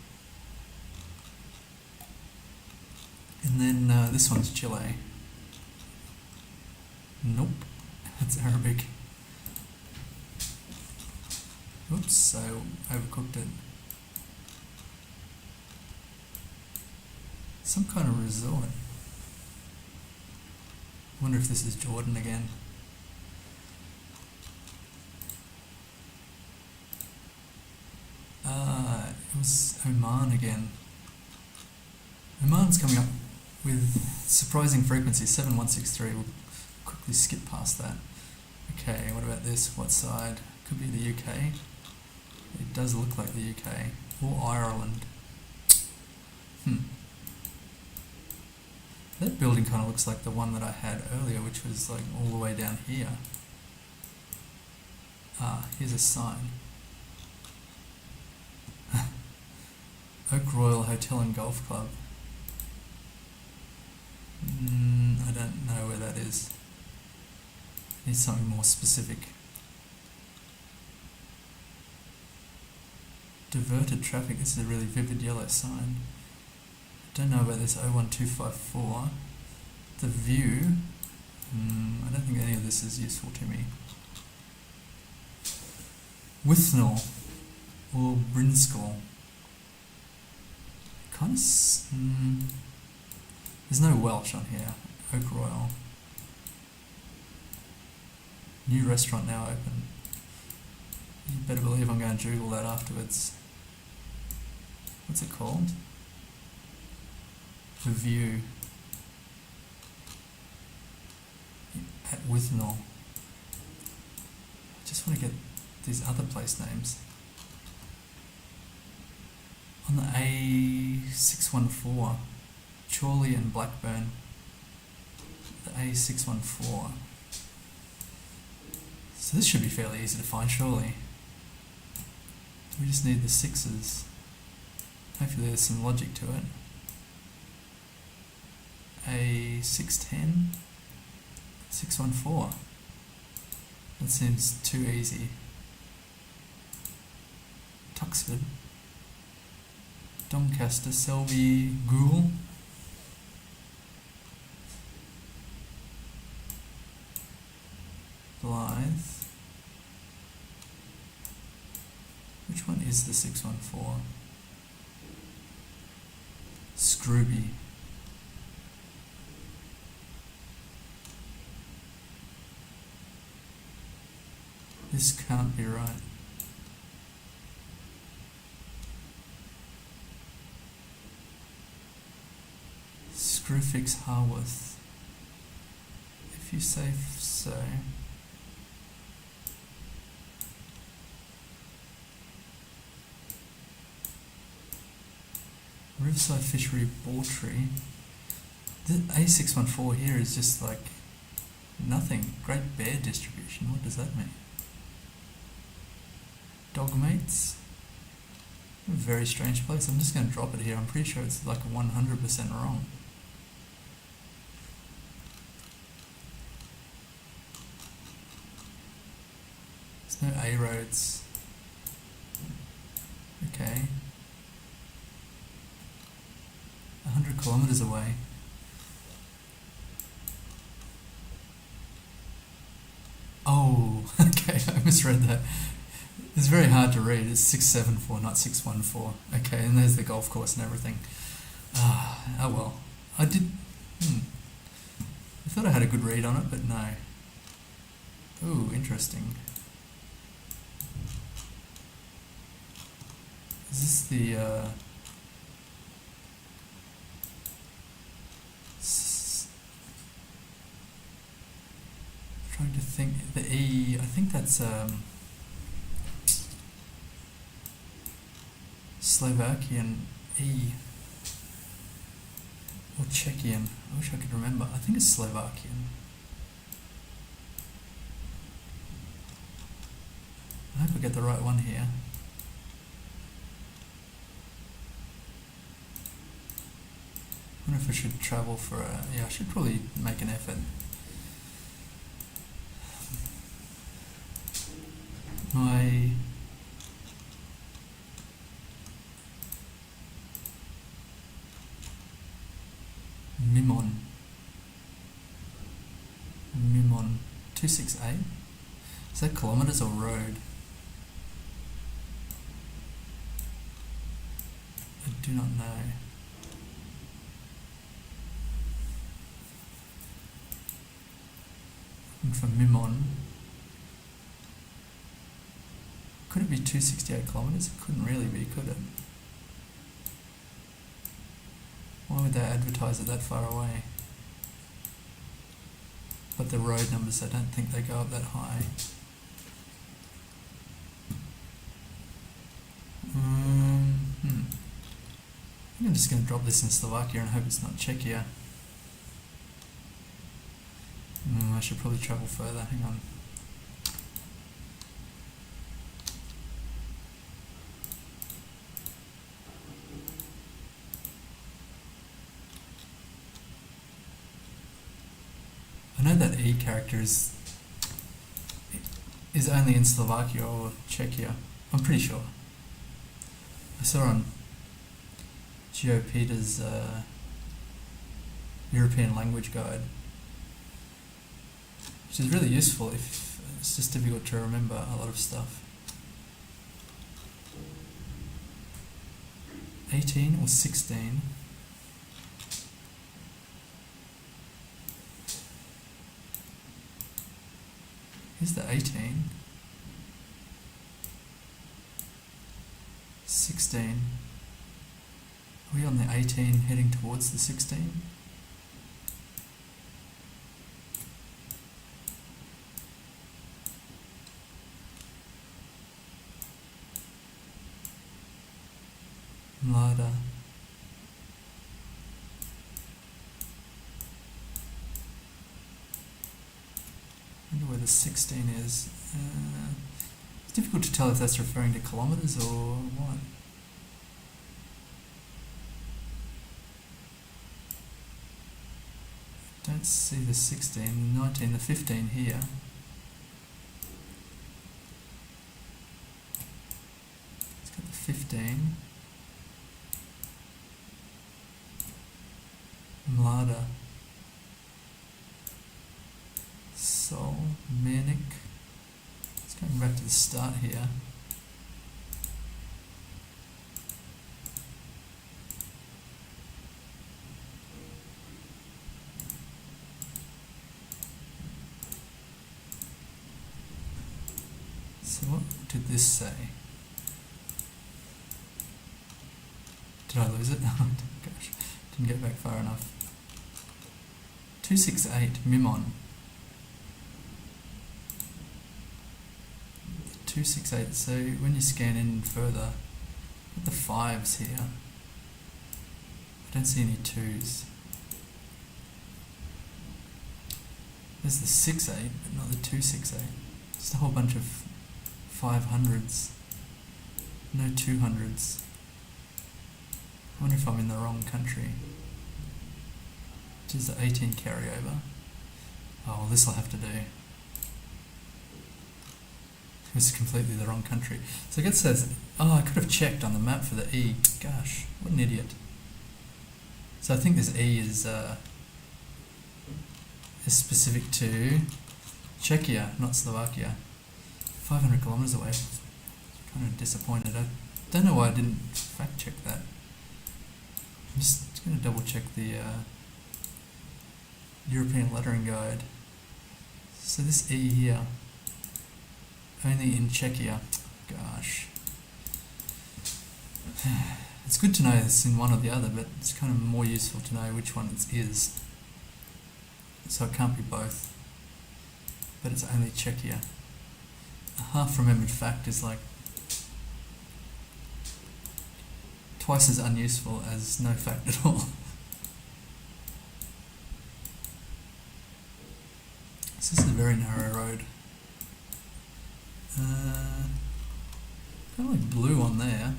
And then this one's Chile. Nope, that's Arabic. Oops, I overcooked it. Some kind of resort. I wonder if this is Jordan again. Oman again. Oman's coming up with surprising frequency, 7163. We'll quickly skip past that. Okay, what about this? What side? Could be the UK. It does look like the UK. Or Ireland. That building kind of looks like the one that I had earlier, which was like all the way down here. Ah, here's a sign. Oak Royal Hotel and Golf Club. I don't know where that is. Need something more specific. Diverted traffic. This is a really vivid yellow sign. Don't know about this 01254. The view. I don't think any of this is useful to me. Withnell or Brinskell. Kind of. There's no Welsh on here. Oak Royal. New restaurant now open. You better believe I'm going to Google that afterwards. What's it called? The View at Withnell. I just want to get these other place names. On the A614, Chorley and Blackburn. The A614. So this should be fairly easy to find, surely. We just need the sixes. Hopefully there's some logic to it. A610, 614. That seems too easy. Tuxford, Doncaster, Selby, Goole. Blythe. Which one is the 614? Scrooby. This can't be right. Screwfix Harworth. If you say so. Riverside Fishery Bawtry. The A614 here is just like nothing. Great Bear Distribution. What does that mean? Dogmates. A very strange place. I'm just going to drop it here. I'm pretty sure it's like 100% wrong. There's no A roads. Okay. 100 kilometers away. Oh, okay, I misread that. It's very hard to read. It's 674, not 614. Okay, and there's the golf course and everything. Oh well. I did. I thought I had a good read on it, but no. Ooh, interesting. Is this the trying to think. The E. I think that's Slovakian E or Czechian. I wish I could remember. I think it's Slovakian. I hope I get the right one here. I wonder if I should travel for a... Yeah, I should probably make an effort. My... Mimon 268. Is that kilometers or road? I do not know. And for Mimon, could it be 268 kilometers? It couldn't really be, could it? Why would they advertise it that far away? But the road numbers, I don't think they go up that high. I think I'm just going to drop this in Slovakia and hope it's not Czechia. I should probably travel further, hang on. I know that E character is only in Slovakia or Czechia. I'm pretty sure. I saw on GeoPeter's European language guide, which is really useful if it's just difficult to remember a lot of stuff. 18 or 16? Here's the 18. 16. Are we on the 18 heading towards the 16? Mlada. I wonder where the 16 is. It's difficult to tell if that's referring to kilometres or what. Don't see the 16, 19, the 15 here. It's got the 15. Mlada. Sol, Mernik. It's going back to the start here. So what did this say? Did I lose it? Oh gosh, didn't get back far enough. 268, Mimon. 268, so when you scan in further, put the 5s here. I don't see any 2s. There's the 68, but not the 268. Just a whole bunch of 500s. No 200s. I wonder if I'm in the wrong country. Which is the 18 carryover. Oh, well, this I'll have to do. It's completely the wrong country. So it says, oh, I could have checked on the map for the E. Gosh, what an idiot. So I think this E is specific to Czechia, not Slovakia. 500 kilometers away. Kind of disappointed. I don't know why I didn't fact check that. I'm just going to double check the European lettering guide. So this E here, only in Czechia. Gosh. It's good to know it's in one or the other, but it's kind of more useful to know which one it is. So it can't be both. But it's only Czechia. A half-remembered fact is like twice as unuseful as no fact at all. So this is a very narrow road. Kind of like blue on there.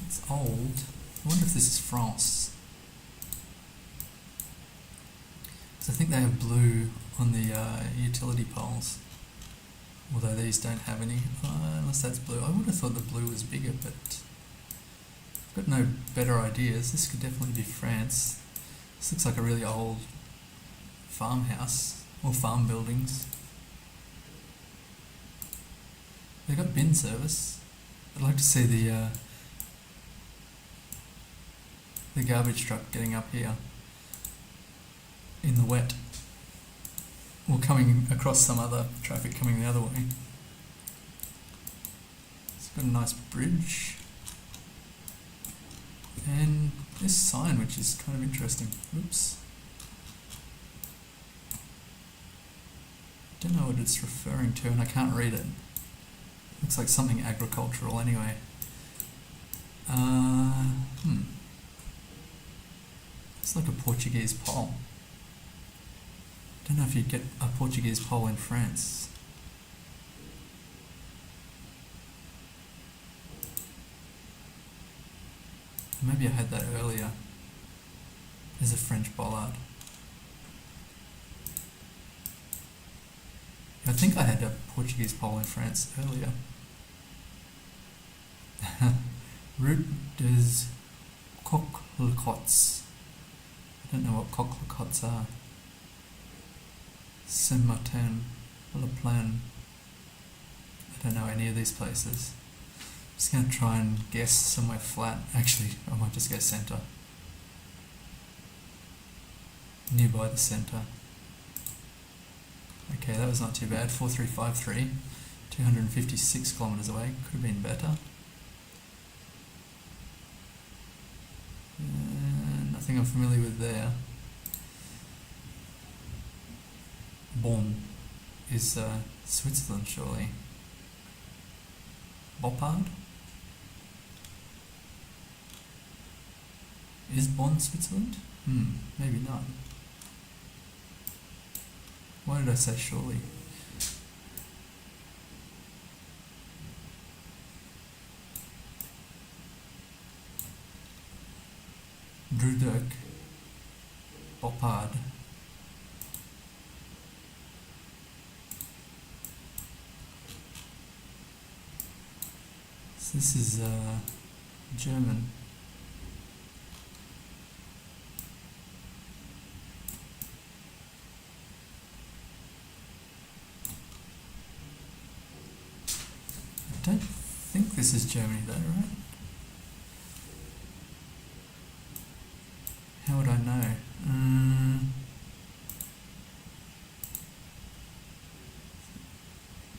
It's old. I wonder if this is France. So I think they have blue on the utility poles. Although these don't have any, unless that's blue. I would have thought the blue was bigger, but I've got no better ideas. This could definitely be France. This looks like a really old farmhouse, or farm buildings. They've got bin service. I'd like to see the garbage truck getting up here in the wet. Or coming across some other traffic coming the other way. It's got a nice bridge. And this sign, which is kind of interesting. Oops. Don't know what it's referring to, and I can't read it. Looks like something agricultural anyway. It's like a Portuguese pole. Don't know if you'd get a Portuguese pole in France. Maybe I had that earlier. There's a French bollard. I think I had a Portuguese pole in France earlier. Route des Coquelicots. I don't know what coquelicots are. Saint-Martin, Le Plan. I don't know any of these places. I'm just going to try and guess somewhere flat. Actually, I might just go centre. Nearby the centre. Okay, that was not too bad. 4353, 256 kilometres away. Could have been better. Nothing I'm familiar with there. Bonn is Switzerland, surely. Boppard? Is Bonn Switzerland? Maybe not. Why did I say surely? Drudek, Boppard. So this is German. I don't think this is Germany though, right? How would I know?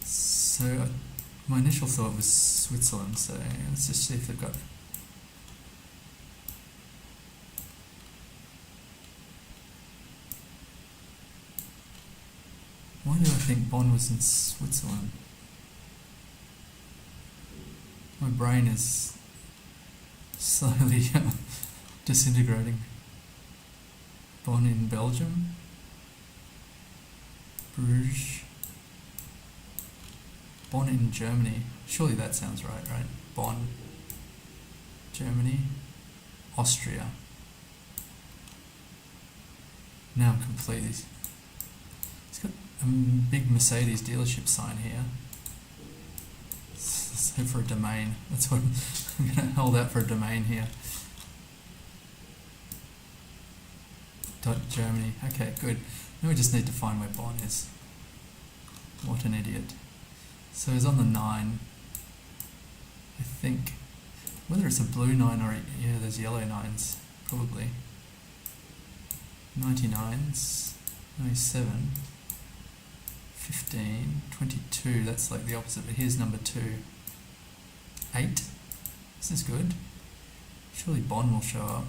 So my initial thought was Switzerland, so let's just see if they've got... Why do I think Bonn was in Switzerland? My brain is slowly disintegrating. Bonn in Belgium? Bruges? Bonn in Germany. Surely that sounds right? Bonn, Germany, Austria. Now I'm completely... It's got a big Mercedes dealership sign here. So for a domain. That's what I'm going to hold out for a domain here. Germany. Okay, good. Now we just need to find where Bonn is. What an idiot. So it's on the 9. I think. Whether it's a blue 9 or... Yeah, there's yellow 9s. Probably. 99s. 97. 15. 22. That's like the opposite, but here's number 2. 8. This is good. Surely Bonn will show up.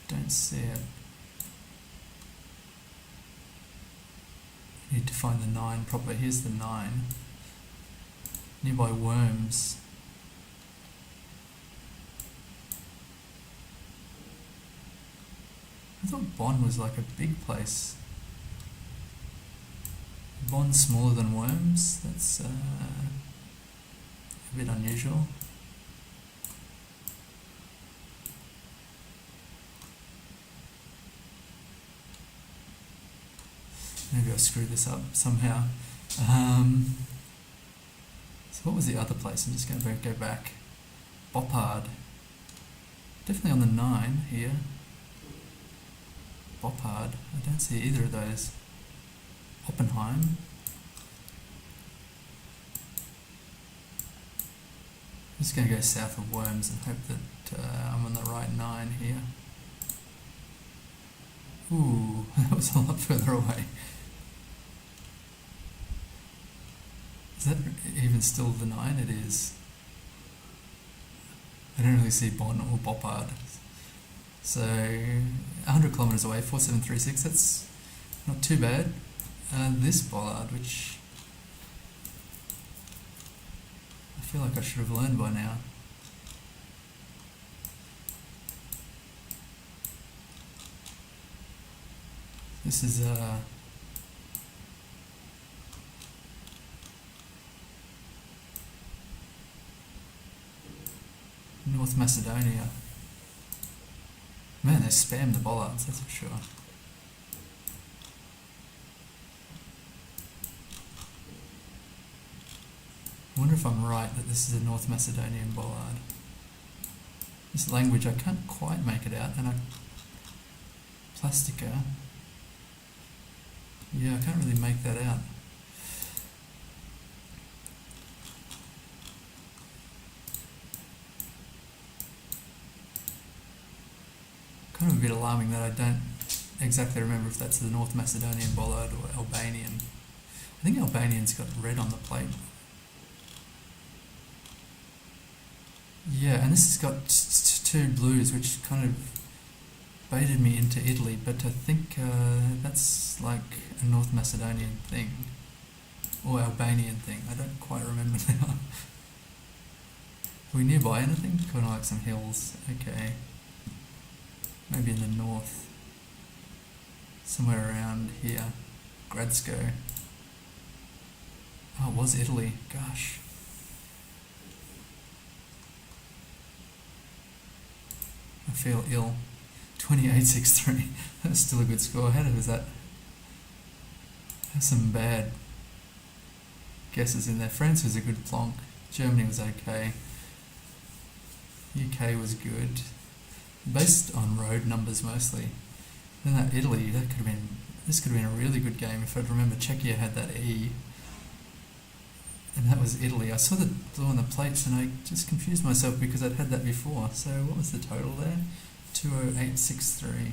Don't see it. Need to find the 9 proper. Here's the 9. Nearby Worms. I thought Bonn was like a big place. Bonn's smaller than Worms. That's a bit unusual. Maybe I screwed this up somehow. So what was the other place? I'm just going to go back. Boppard. Definitely on the 9 here. Boppard. I don't see either of those. Oppenheim. I'm just going to go south of Worms and hope that I'm on the right 9 here. Ooh, that was a lot further away. Is that even still the 9? It is. I don't really see Bon or Boppard. So 100 kilometres away, 4736. That's not too bad. This bollard, which I feel like I should have learned by now. This is North Macedonia. Man, they spam the bollards, that's for sure. I wonder if I'm right that this is a North Macedonian bollard. This language, I can't quite make it out, and Plastica. Yeah, I can't really make that out. Kind of a bit alarming that I don't exactly remember if that's the North Macedonian bollard or Albanian. I think Albanian's got red on the plate. Yeah, and this has got two blues, which kind of baited me into Italy, but I think that's like a North Macedonian thing, or Albanian thing. I don't quite remember now. Are we nearby anything? Kind of like some hills. Okay. Maybe in the north. Somewhere around here. Gradsko. Oh, it was Italy. Gosh. I feel ill. 2863. That's still a good score. How was that? There's some bad guesses in there. France was a good plonk. Germany was okay. UK was good. Based on road numbers mostly. Then that Italy, this could have been a really good game if I'd remember Czechia had that E. And that was Italy. I saw the blue on the plates and I just confused myself because I'd had that before. So what was the total there? 20863.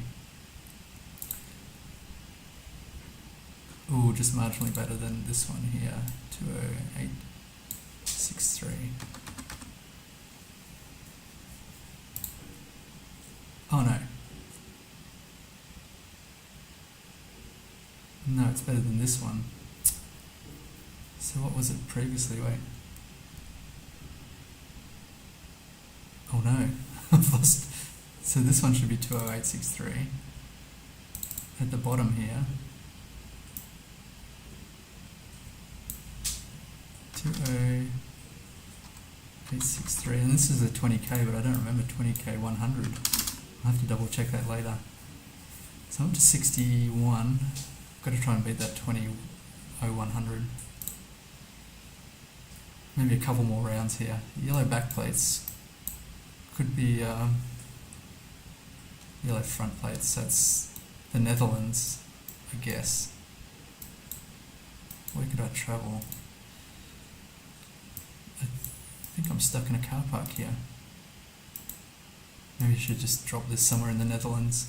Ooh, just marginally better than this one here. 20863. Oh no. No, it's better than this one. So what was it previously? Wait. Oh no. I've lost. So this one should be 20863. At the bottom here. 20863. And this is a 20k, but I don't remember 20k 100. I'll have to double check that later. So I'm up to 61. Got to try and beat that 20.0100. Maybe a couple more rounds here. Yellow backplates could be yellow front plates. That's the Netherlands, I guess. Where could I travel? I think I'm stuck in a car park here. Maybe I should just drop this somewhere in the Netherlands.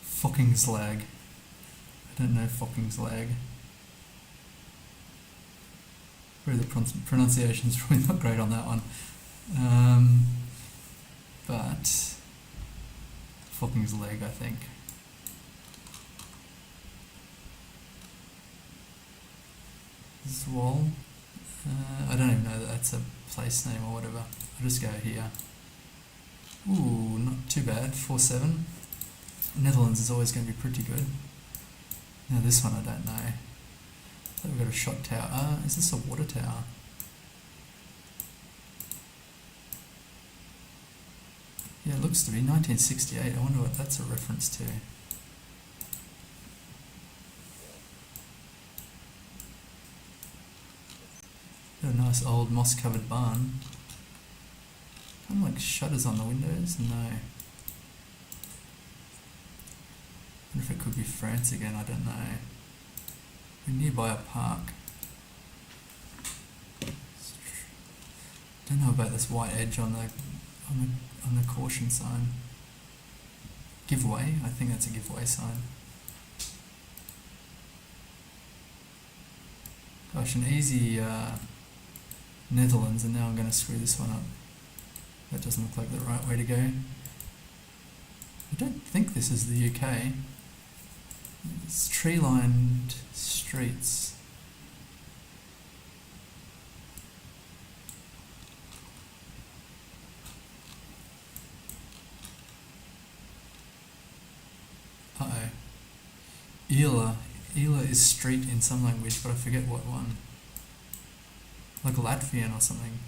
Fokkingslag. I don't know Fokkingslag. Probably the pronunciation's probably not great on that one. But Fokkingslag, I think. Zwol. I don't even know that that's a place name or whatever. I'll just go here. Ooh, not too bad. 4-7. Netherlands is always going to be pretty good. Now this one I don't know. I thought we've got a shot tower. Is this a water tower? Yeah, it looks to be 1968. I wonder what that's a reference to. Got a nice old moss-covered barn. Kind of like shutters on the windows. No. I wonder if it could be France again. I don't know. We're nearby a park. Don't know about this white edge on the caution sign. Giveaway. I think that's a giveaway sign. Gosh, an easy Netherlands, and now I'm going to screw this one up. That doesn't look like the right way to go. I don't think this is the UK. It's tree-lined streets. Uh-oh. Ela. Ela is street in some language, but I forget what one. Like Latvian or something.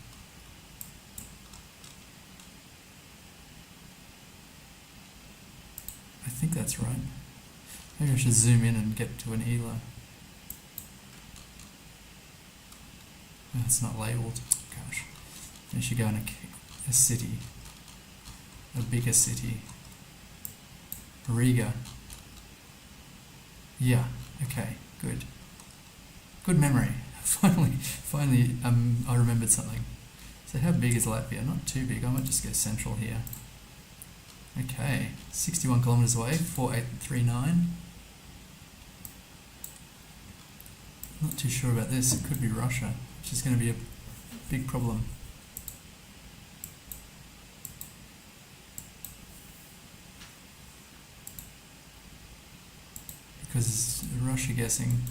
I think that's right. Maybe I should zoom in and get to an Ela. Oh, it's not labelled. Gosh. I should go in a city. A bigger city. Riga. Yeah, okay, good. Good memory. Finally, I remembered something. So how big is Latvia? Not too big. I might just go central here. Okay, 61 kilometers away, 4839. Not too sure about this. It could be Russia, which is going to be a big problem. Because Russia guessing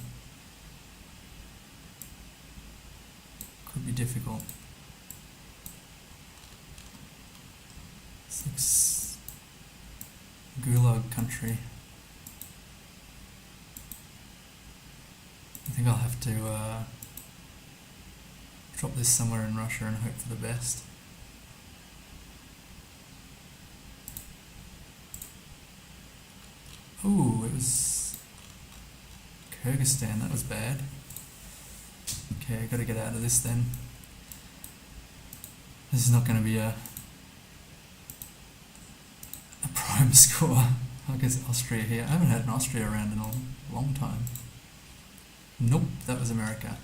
could be difficult. It's like Gulag country. I think I'll have to drop this somewhere in Russia and hope for the best. Ooh, it was Kyrgyzstan, that was bad. Okay, I gotta get out of this then. This is not going to be a prime score. I guess Austria here. I haven't had an Austria around in a long time. Nope, that was America.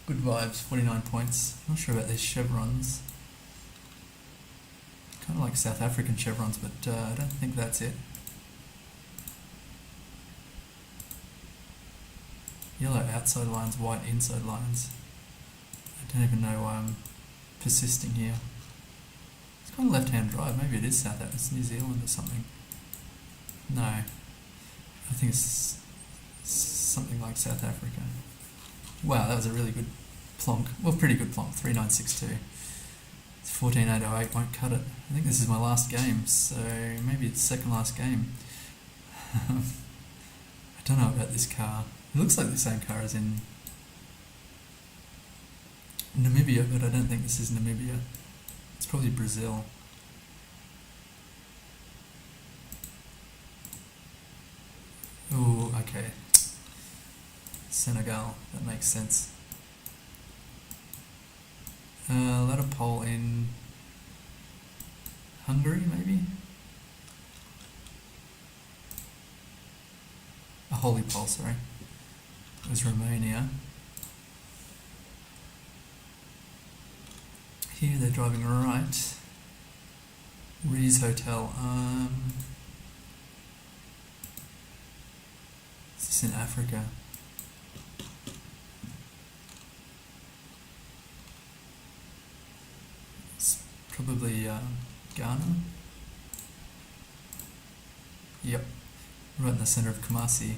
Good vibes, 49 points. Not sure about these chevrons. Kind of like South African chevrons, but I don't think that's it. Yellow outside lines, white inside lines. I don't even know why I'm persisting here. It's kind of left-hand drive. Maybe it is South Africa. It's New Zealand or something. No. I think it's something like South Africa. Wow, that was a really good plonk. Well, pretty good plonk. 3962. It's 14808. Won't cut it. I think this is my last game, so maybe it's second last game. I don't know about this car. It looks like the same car as in Namibia, but I don't think this is Namibia. It's probably Brazil. Oh, okay. Senegal, that makes sense. Let a poll in Hungary, maybe? A holy poll, sorry. It was Romania. Here they're driving right. Rees Hotel. Is this in Africa? It's probably Ghana. Yep, right in the center of Kumasi.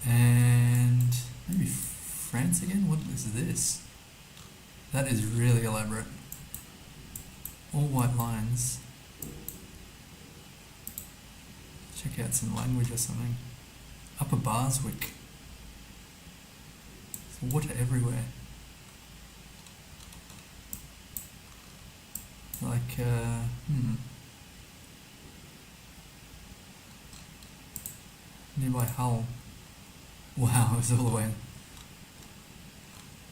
And maybe France again? What is this? That is really elaborate. All white lines. Check out some language or something. Upper Barswick. There's water everywhere. Like, nearby Hull. Wow, it's all the way.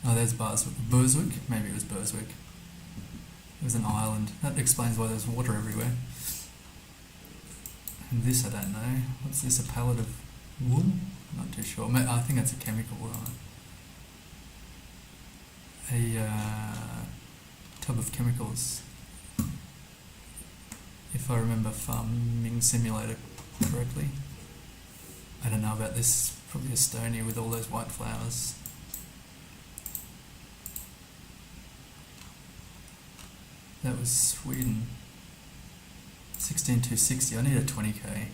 Oh, there's Burswick. Maybe it was Burswick. It was an island. That explains why there's water everywhere. And this I don't know. What's this, a pallet of wool? I'm not too sure. I think that's a chemical. A tub of chemicals. If I remember Farming Simulator correctly. I don't know about this Probably Estonia with all those white flowers. That was Sweden. 16,260. I need a 20k.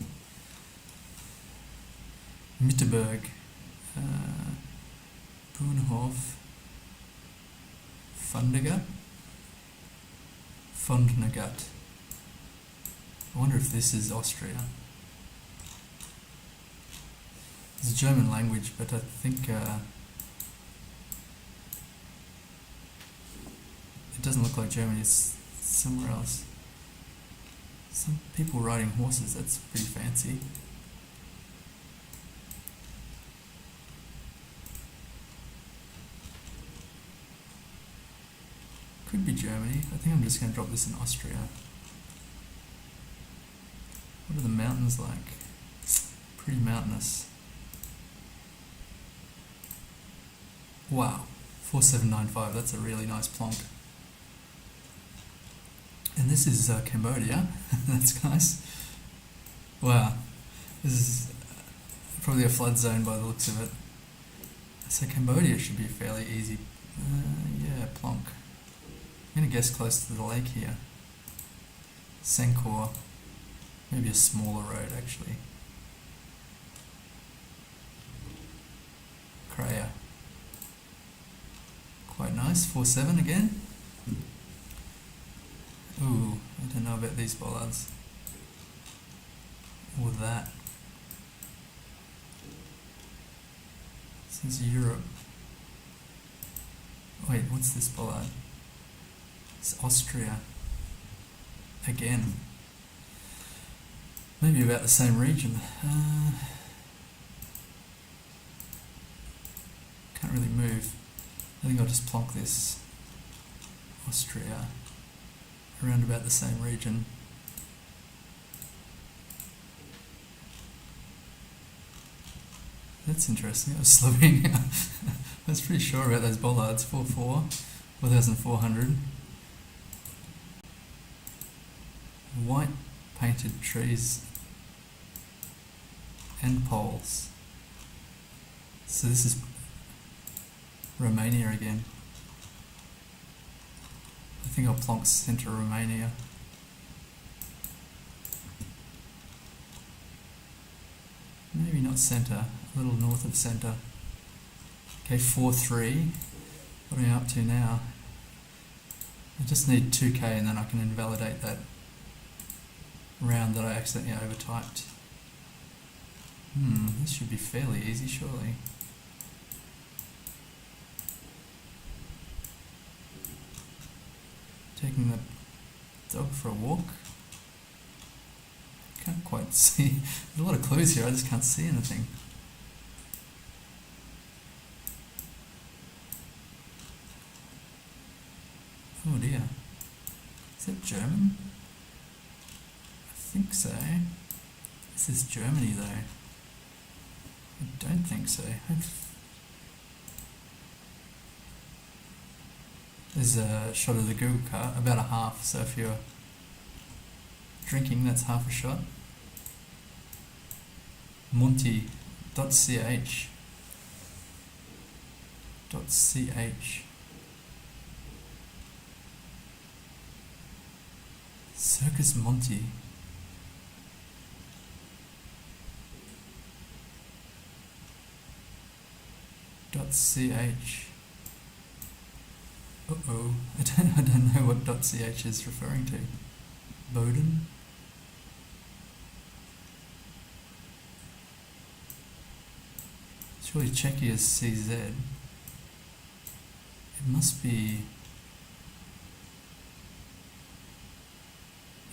Mitterberg. Boonhof. Fondnegat. I wonder if this is Austria. It's a German language, but I think it doesn't look like Germany, it's somewhere else. Some people riding horses, that's pretty fancy. Could be Germany. I think I'm just going to drop this in Austria. What are the mountains like? Pretty mountainous. Wow, 4795, that's a really nice plonk. And this is Cambodia. That's nice. Wow, this is probably a flood zone by the looks of it. So Cambodia should be fairly easy. Yeah, plonk. I'm going to guess close to the lake here. Senkor. Maybe a smaller road actually. Kraya. Quite nice. 4-7 again. Ooh, I don't know about these bollards. Or that. This is Europe. Wait, what's this bollard? It's Austria. Again. Maybe about the same region. Can't really move. I think I'll just plonk this. Austria. Around about the same region. That's interesting. I was slowing. I was pretty sure about those bollards. 4-4. 4,400. White painted trees and poles. So this is Romania again. I think I'll plonk centre Romania. Maybe not centre, a little north of centre. Okay, 4-3. What am I up to now? I just need 2k and then I can invalidate that round that I accidentally overtyped. This should be fairly easy, surely. Taking the dog for a walk. Can't quite see. There's a lot of clues here, I just can't see anything. Oh dear. Is that German? I think so. This is Germany though. I don't think so. There's a shot of the Google car, about a half, so if you're drinking, that's half a shot. Monty.ch. .ch. Circus Monty. .ch. Uh-oh, I don't know what .ch is referring to. Bowden? Surely Czechia is CZ. It must be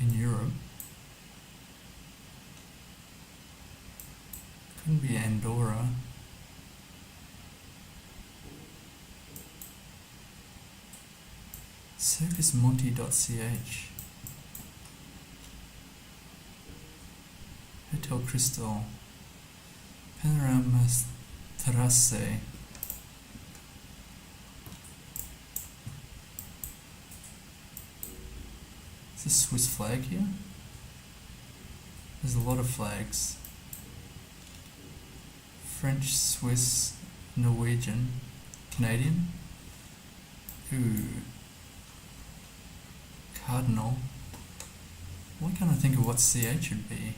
in Europe. Couldn't be Andorra. Circusmonty.ch. Hotel Crystal. Panorama Terrasse. Is this Swiss flag here? There's a lot of flags. French, Swiss, Norwegian, Canadian. Ooh. Cardinal. Why can't I think of what CH would be?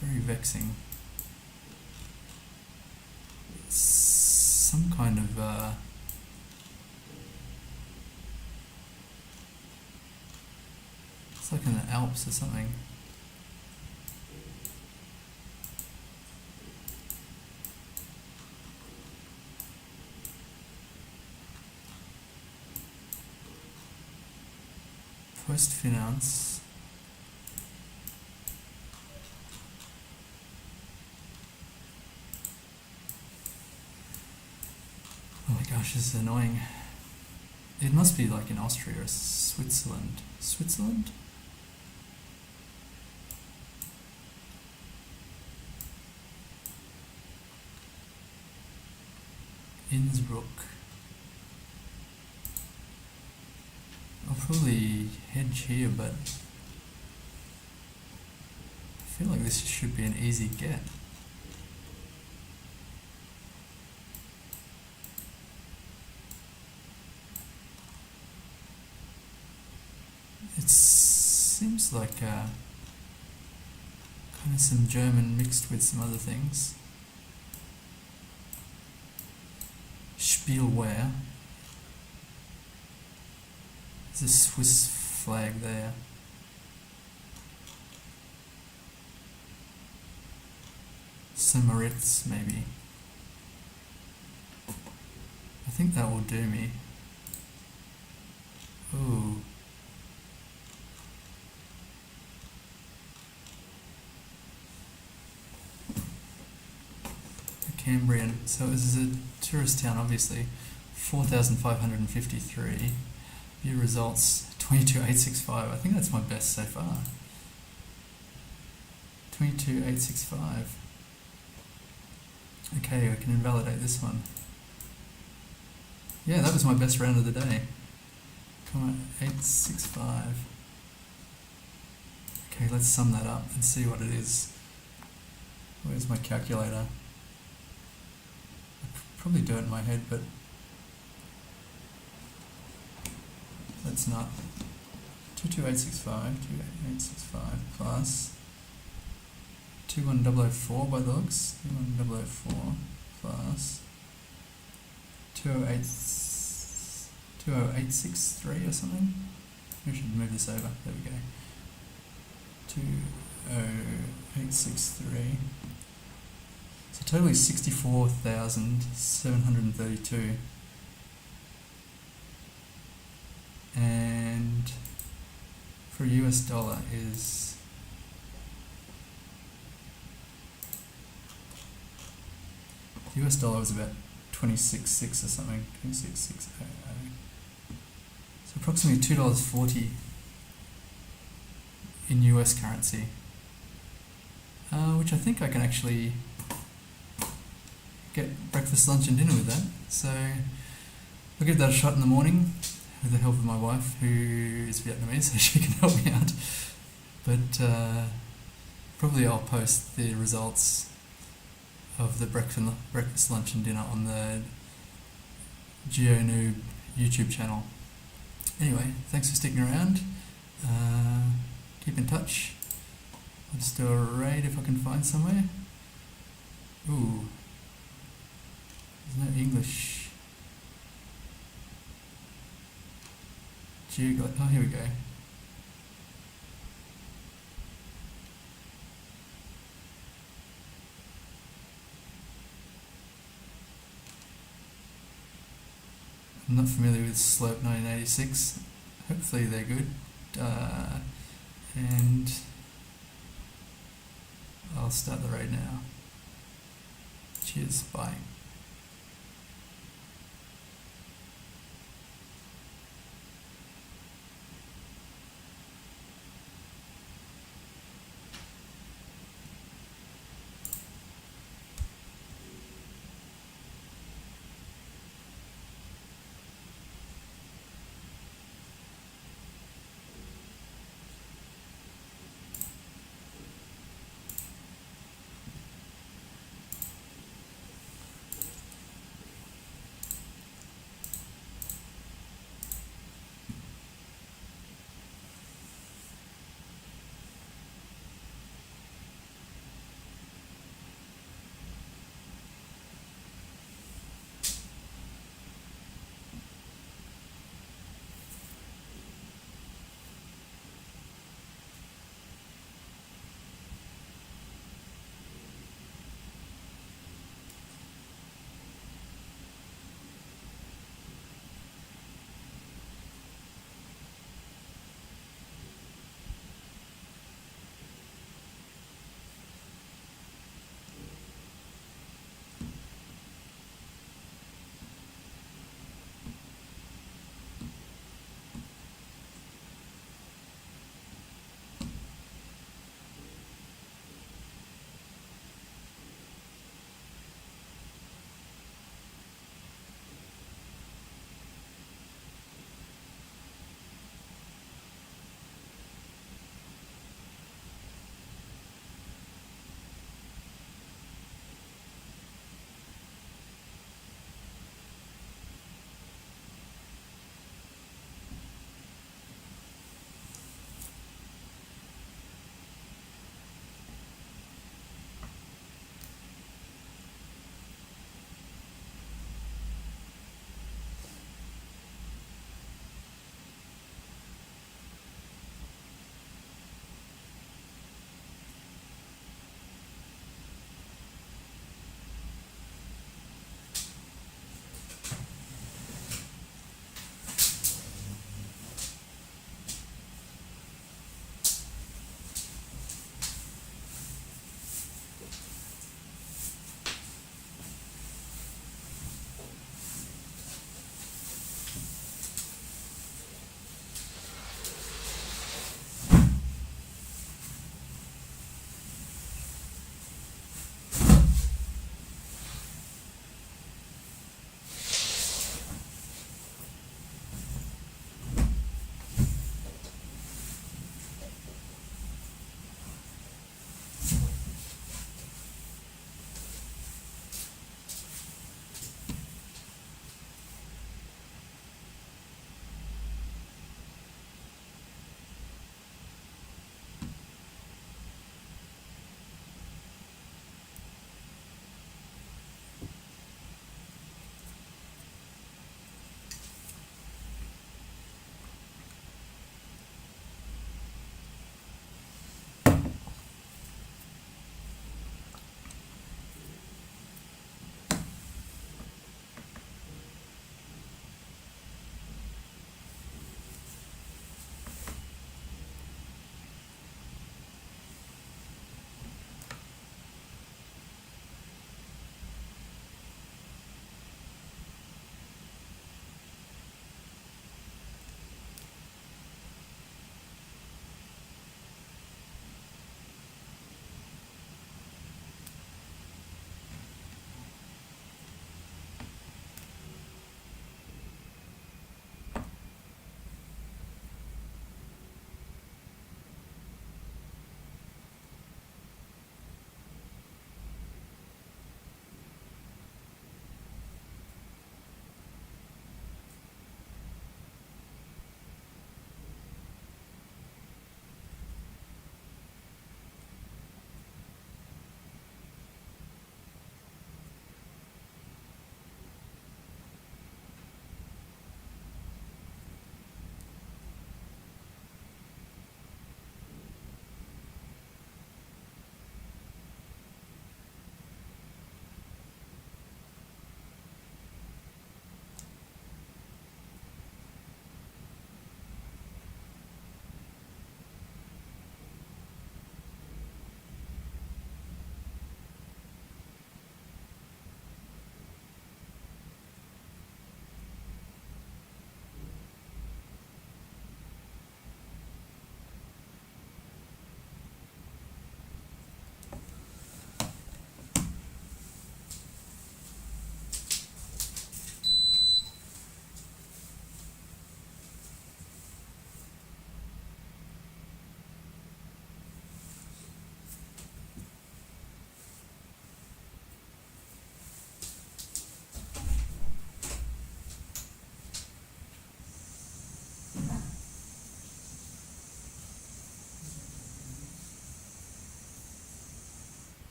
Very vexing. It's some kind of it's like in the Alps or something. Post Finance. Oh my gosh, this is annoying. It must be like in Austria or Switzerland. Switzerland? Innsbruck. I'll probably hedge here, but I feel like this should be an easy get. It seems like kind of some German mixed with some other things. Spielware. There's a Swiss flag there. Saint-Moritz, maybe. I think that will do me. Ooh. Cambrian. So this is a tourist town, obviously. 4,553. View results 22,865. I think that's my best so far. 22,865. Okay, I can invalidate this one. Yeah, that was my best round of the day. Come on, 865. Okay, let's sum that up and see what it is. Where's my calculator? Probably do it in my head, but let's not. 22865 plus 21004 by the looks. 21004 plus 20863 or something. We should move this over. There we go. 20863. So totally 64,732, and for US dollar is US dollar was about 26.6 or something, 26,600. So approximately $2.40 in US currency, which I think I can actually get breakfast, lunch and dinner with that. So I'll give that a shot in the morning with the help of my wife, who is Vietnamese, so she can help me out. But probably I'll post the results of the breakfast, lunch and dinner on the GeoNoob YouTube channel. Anyway, thanks for sticking around. Keep in touch. I'll just do a raid if I can find somewhere. Ooh. There's no English. Oh, here we go. I'm not familiar with Slope 1986. Hopefully they're good. And I'll start the raid now. Cheers, bye.